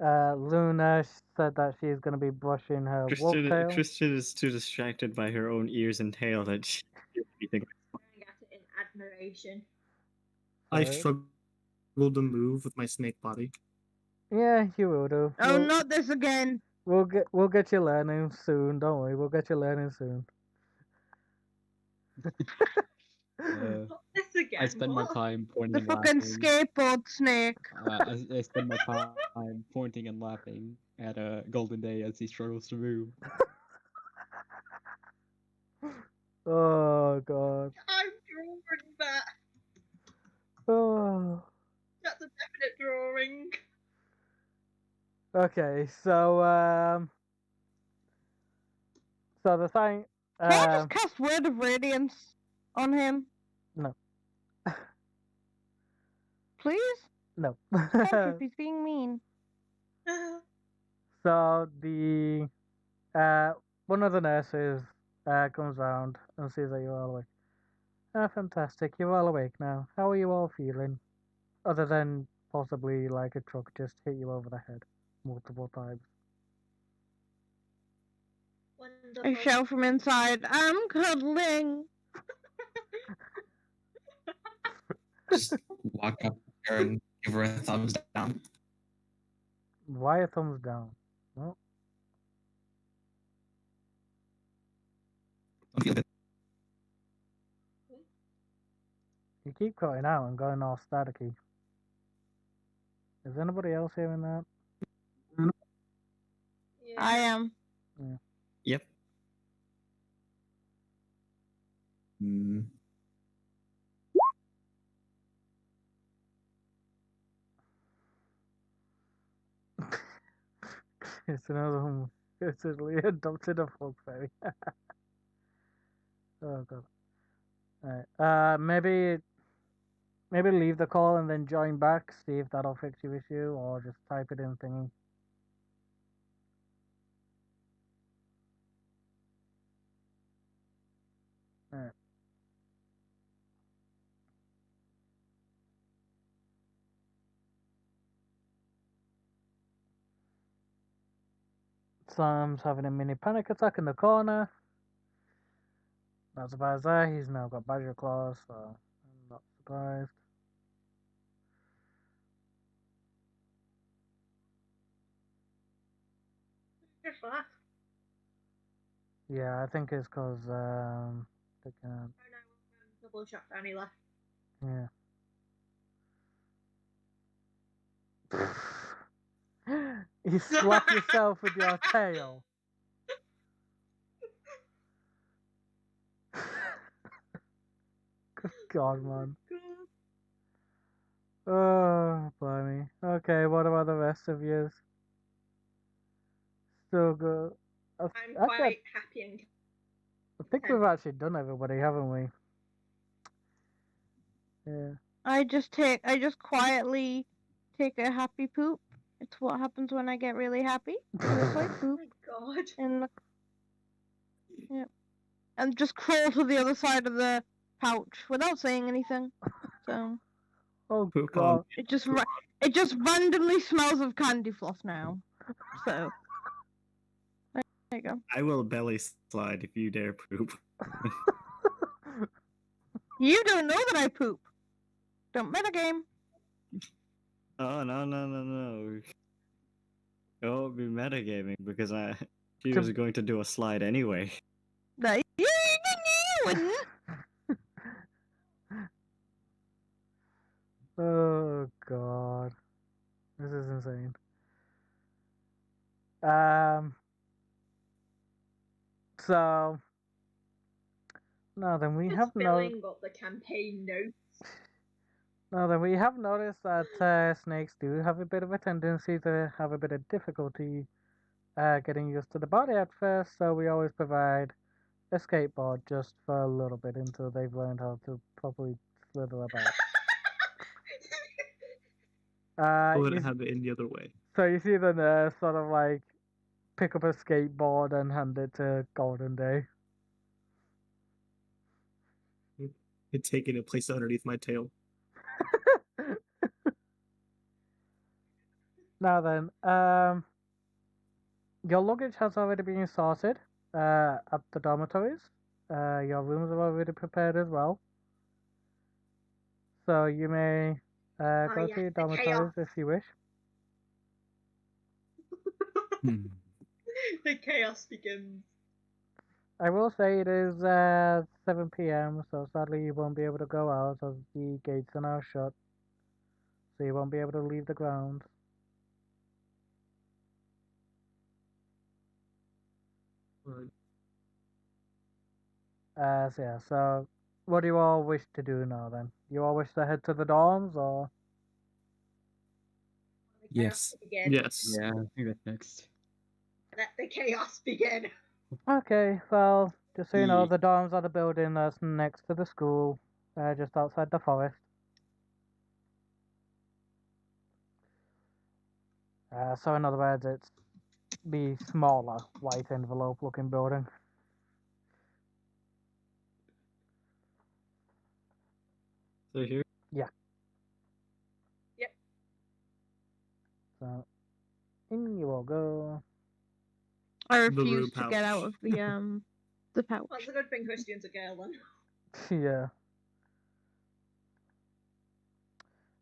Luna said that she's gonna be brushing her wolf tail. Christian is too distracted by her own ears and tail that she can't do anything. Staring at it in admiration. I Sorry. struggle to move with my snake body. Yeah, you will do. Oh, not this again. We'll get you learning soon. Don't worry, we'll get you learning soon. Not this again. I spend my what? time pointing The and fucking laughing. skateboard snake. I spend my time pointing and laughing at Golden Day as he struggles to move. Oh god. I'm drawing that. Oh. That's a definite drawing. Okay, so so the thing, Can I just cast Word of Radiance on him? No. Please? no. Patrick, he's being mean. So the one of the nurses comes round and sees that you're all awake. Ah, fantastic! You're all awake now. How are you all feeling? Other than possibly like a truck just hit you over the head multiple times. I Wonderful. shout from inside, I'm cuddling. Just walk up there and give her a thumbs down. Why a thumbs down? Well, Don't feel good. you keep cutting out and going all staticky. Is anybody else hearing that? Yeah. I am. Yep. Hmm. It's another one. It's literally adopted a frog fairy. Oh god. Alright. Maybe leave the call and then join back, see if that'll fix your issue, or just type it in thingy. Alright. Sam's having a mini panic attack in the corner. Not surprised there, he's now got badger claws, so I'm not surprised. Just laugh. Yeah, I think it's because they can't. Oh no, double shot down he left. Yeah. You slap yourself with your tail. God, man. God. Oh, blimey. Okay, what about the rest of yours? Still good. I'm Actually, quite happy and I think we've actually done everybody, haven't we? Yeah. I just quietly take a happy poop. It's what happens when I get really happy. So I oh poop my god. and and just crawl to the other side of the pouch without saying anything. So Oh, Poop on. God. it just randomly smells of candy floss now. So there you go. I will belly slide if you dare poop. You don't know that I poop. Don't metagame. Oh no. It won't be metagaming because she To- was going to do a slide anyway. You wouldn't. Oh, God. This is insane. So now then we Just have filling up the campaign notes. now then we have noticed that snakes do have a bit of a tendency to have a bit of difficulty getting used to the body at first, so we always provide a skateboard just for a little bit until they've learned how to properly slither about. I would You- have it in the other way. so you see the nurse sort of like pick up a skateboard and hand it to Golden Day. I'd take it and place it underneath my tail. Now then, your luggage has already been sorted at the dormitories. Your rooms are already prepared as well. So you may go yes, to your the chaos. dormitories if you wish. Hmm. The chaos begins. I will say it is 7 p.m., so sadly you won't be able to go out as the gates are now shut. So you won't be able to leave the grounds. So what do you all wish to do now then? You all wish to head to the dorms or? The chaos Yes. begin. Yes. Yeah, I think that's next. Let the chaos begin. Okay, well, just so you know, Ye- the dorms are the building that's next to the school, just outside the forest. So in other words, it's the smaller white envelope looking building. So here, So in you all go. I The refuse room to get out pouch. of the pouch. That's a good thing Christian's a girl then. Yeah.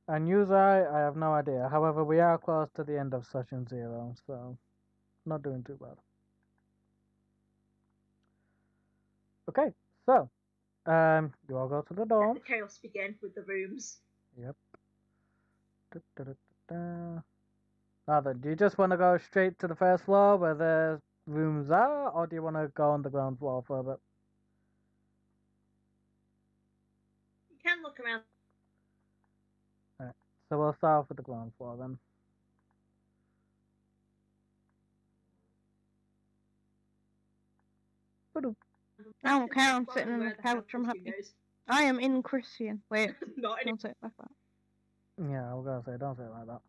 And user, I have no idea. However, we are close to the end of session 0, so not doing too bad. Okay, so you all go to the Let dorm. the chaos begin with the rooms. Yep. Now then, do you just want to go straight to the first floor where the rooms are, or do you want to go on the ground floor for a bit? You can look around. Alright, so we'll start off with the ground floor then. Ba-doop. I don't care, I'm Well, sitting on where the the hell couch, I'm Christian happy. goes. I am in Christian. Wait, Not in don't say it like that. Yeah, I was gonna say, don't say it like that.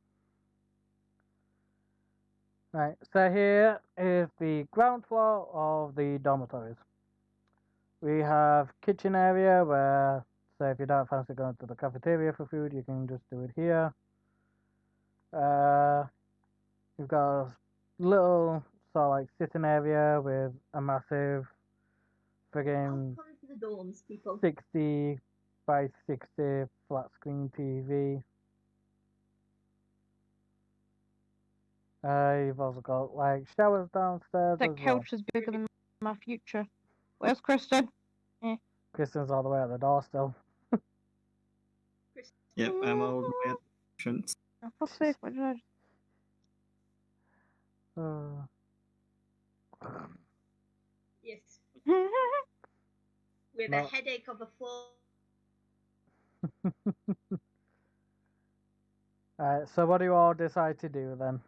Right, so here is the ground floor of the dormitories. We have kitchen area where, say, if you don't fancy going to the cafeteria for food, you can just do it here. You've got a little sort of like sitting area with a massive friggin' Welcome to the dorms, people. 60 by 60 flat screen TV. You've also got like showers downstairs That as well. couch is bigger than my future. Where's Kristen? Kristen's all the way at the door still. yep, I'm all the way at the entrance. Oh, for fuck's sake, what did I Uh, Yes. do? With No. a headache of a full Alright, so what do you all decide to do then?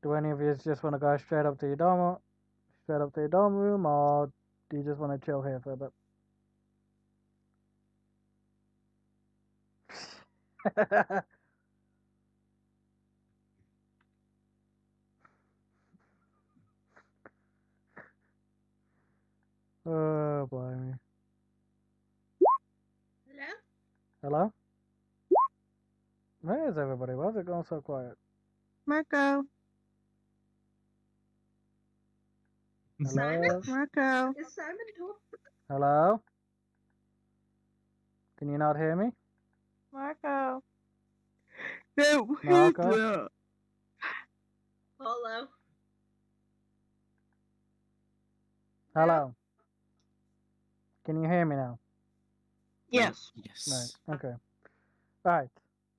Do any of you just want to go straight up to your dorm room, or do you just want to chill here for a bit? Oh, blimey. Hello? Hello? Where is everybody? Why is it going so quiet? Marco. Simon? Hello? Marco. Is Simon talking? Hello? Can you not hear me? Marco. No. Marco? Hello? Hello? Can you hear me now? Yes. Yes. Right, okay. Right.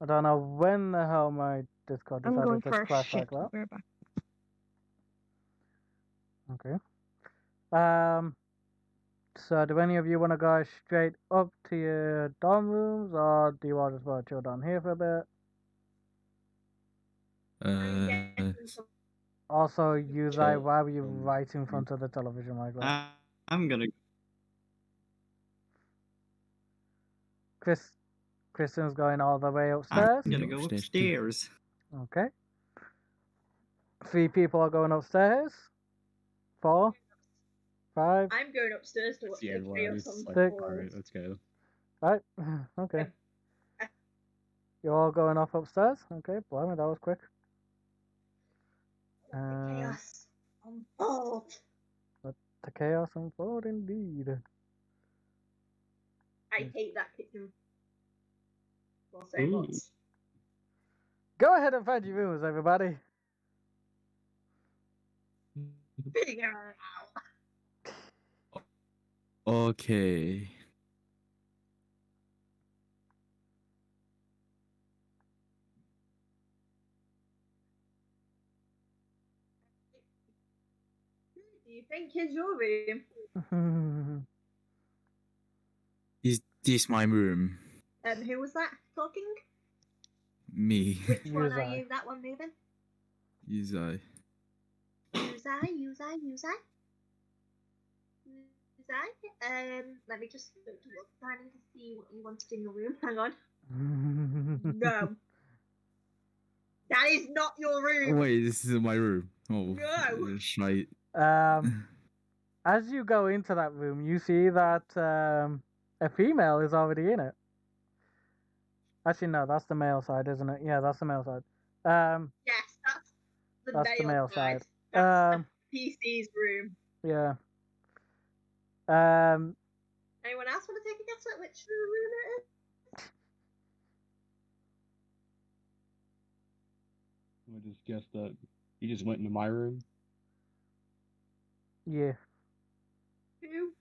I don't know when the hell my Discord I'm going decided to for a crash shit. like that. We're back. Okay. So do any of you want to go straight up to your dorm rooms, or do you all just want to chill down here for a bit? I'm Uh, getting some. Also, use Chill. why were you right in front of the television like that? I'm gonna. Kristen's going all the way I'm upstairs. gonna go Upstairs too. upstairs. Okay. 3 people are going upstairs. 4, 5, I'm going upstairs to watch See the everyone. chaos It's like, unfold. alright, let's go. right. Okay. You're all going off upstairs. Okay. Blimey, that was quick. The chaos unfold. The chaos unfold indeed. I hate that kitchen floor so Ooh. much. Go ahead and find your rooms, everybody. Figure it out. Okay. Who do you think is your room? Is this my room? Who was that talking? Me. Which one are Yuzai. you? That one moving? Yuzai. Yuzai. Let me just go to work planning to see what you wanted in your room. Hang on. No. That is not your room. Wait, this is my room. Oh, No. shite. As you go into that room, you see that a female is already in it. Actually, no, that's the male side, isn't it? Yeah, that's the male side. Yes, that's the That's the male side. side. That's the PC's room. Yeah. Anyone else want to take a guess at which room it is? I just guess that you just went into my room. Yeah. Who?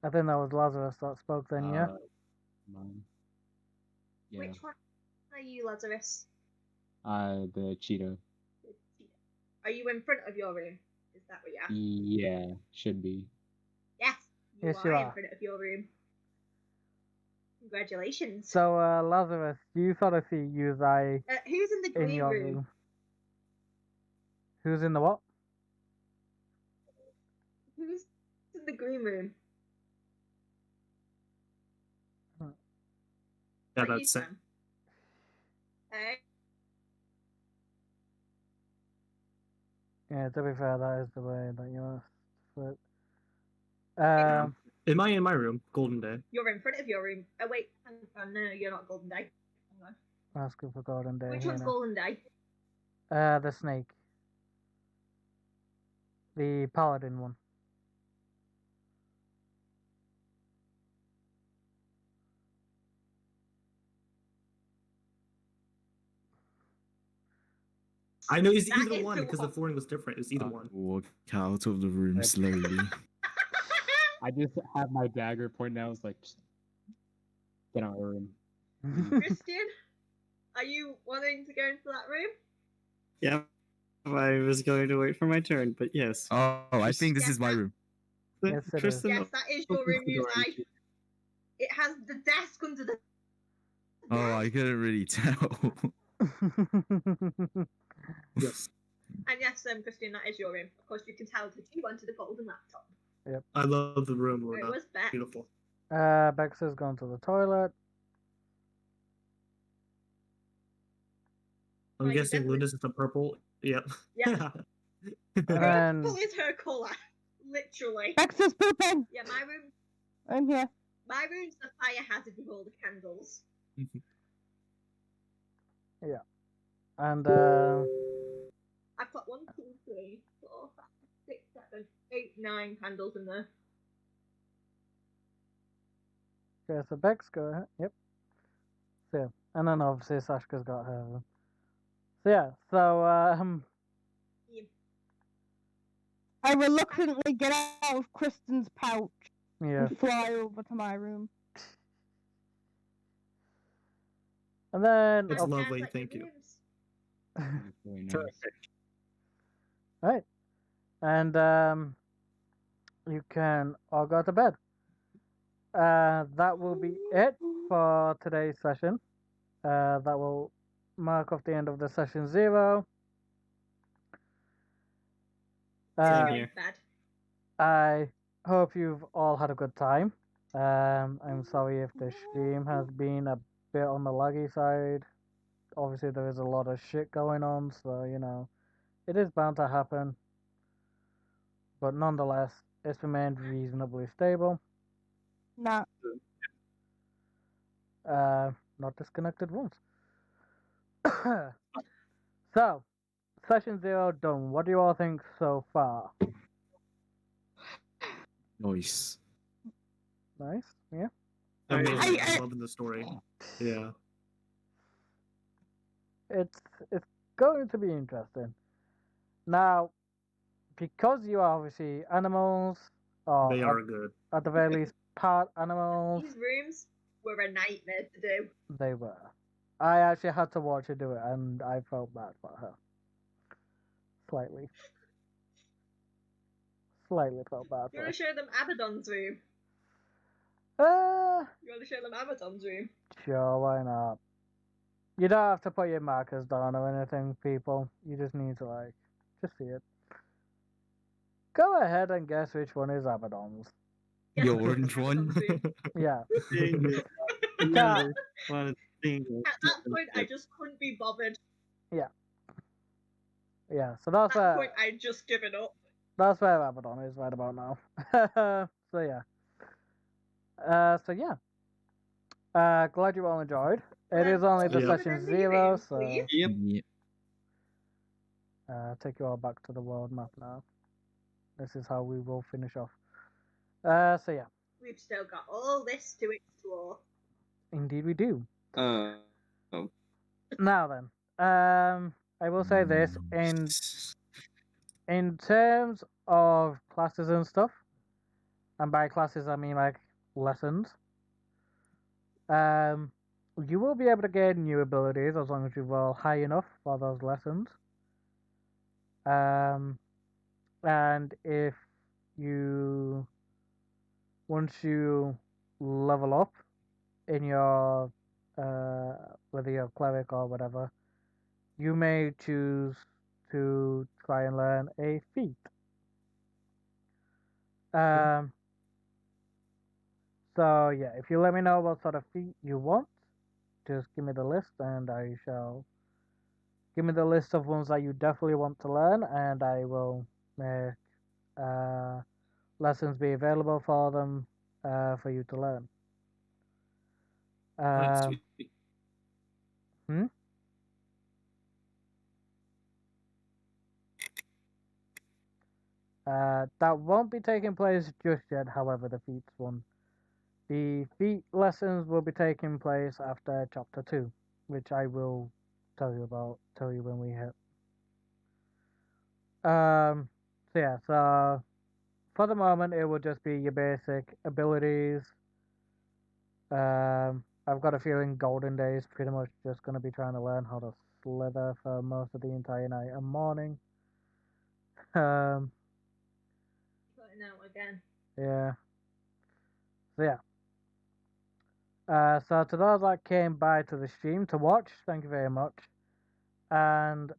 I think that was Lazarus that spoke then, yeah? Mine. Yeah. Which one are you, Lazarus? The cheetah. Are you in front of your room? Is that what you're asking? Yeah, should be. Yes, Yes, you you are in are. front of your room. Congratulations. So, Lazarus, you sort of see Yuzai Who's in the in green your room? room. Who's in the what? Who's in the green room? Yeah, Not you, that's it. Sam. Hey. Yeah, to be fair, that is the way that you asked. But, Am I in my room? Golden Day. You're in front of your room. Oh wait, hang on, no, you're not Golden Day. Hang on. asking for Golden Day. Which here one's now. Golden Day? The snake. The paladin one. I know it's That either is one the because the one. flooring was different. It was either I one. walk out of the room Yep. slowly. I just have my dagger pointing out. It's like, just get out of the room. Christian, are you wanting to go into that room? Yeah, I was going to wait for my turn, but yes. Oh, I Just- think this Yeah, is my room. Yes, it is. Kristen Yes, that is your opens room, the door and Yuzai. It has the desk under the Oh, I couldn't really tell. Yes. And yes, Christine, that is your room. Of course, you can tell that you wanted a golden laptop. I love the room, It Luna. was Beck. Beautiful. Bex has gone to the toilet. I'm Right, guessing definitely. Luna's is the purple. Yep. Yeah. And then Purple is her colour. Literally. Bex is pooping. Yeah, I'm here. my room's the fire hazard with all the candles. and I've got 1, 2, 3, 4, 5, 6, 7, 8, 9 candles in there. okay, so Bex go ahead. Yep. So yeah. And then obviously Sashka's got her. So yeah, so Yeah. I reluctantly get out of Kristen's pouch yeah. and fly over to my room. And then It's How oh, can I lovely, like thank your you. rooms? Very nice. Terrific. right. And you can all go to bed. That will be it for today's session. That will mark off the end of the session 0. Same Going here. to bed. I hope you've all had a good time. I'm sorry if the stream has been a bit on the laggy side. Obviously, there is a lot of shit going on, so you know, it is bound to happen. But nonetheless, it's remained reasonably stable. Nah. Not disconnected once. So, session 0 done. What do you all think so far? Nice. Nice, yeah. Amazing. I- I'm loving the story. Yeah. It's going to be interesting. Now, because you are obviously animals, or They are good. at the very least part animals, These rooms were a nightmare to do. they were. I actually had to watch her do it, and I felt bad for her. Slightly. Slightly felt bad You for want her. to show them Abaddon's room? Uh, You want to show them Abaddon's room? sure, why not? You don't have to put your markers down or anything, people. You just need to, like, just see it. Go ahead and guess which one is Abaddon's. Yes, The it's orange one? Abaddon's room. Yeah. Another one thing. At that point, I just couldn't be bothered. Yeah, so At that point, I'd just given up. that's where Abaddon is right about now. So yeah. Glad you all enjoyed. It is only the Yeah. session Remember your 0, names, so please. Yep. Yep. take you all back to the world map now. This is how we will finish off. So yeah, We've still got all this to explore. indeed we do. Oh. Now then, I will say this in terms of classes and stuff, and by classes I mean like lessons. You will be able to gain new abilities as long as you roll high enough for those lessons. And if you once you level up in your whether you're cleric or whatever, you may choose to try and learn a feat. So yeah, if you let me know what sort of feat you want, just give me the list and I shall give me the list of ones that you definitely want to learn, and I will make lessons be available for them for you to learn. That's sweet. That won't be taking place just yet, however, the feats one. The feat lessons will be taking place after chapter 2, which I will tell you when we hit. So yeah, so for the moment it will just be your basic abilities. I've got a feeling Golden Day is pretty much just gonna be trying to learn how to slither for most of the entire night and morning. Um, Putting out again. yeah. So yeah. So to those that came by to the stream to watch, thank you very much, and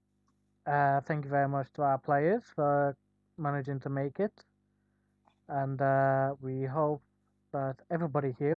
thank you very much to our players for managing to make it, and we hope that everybody here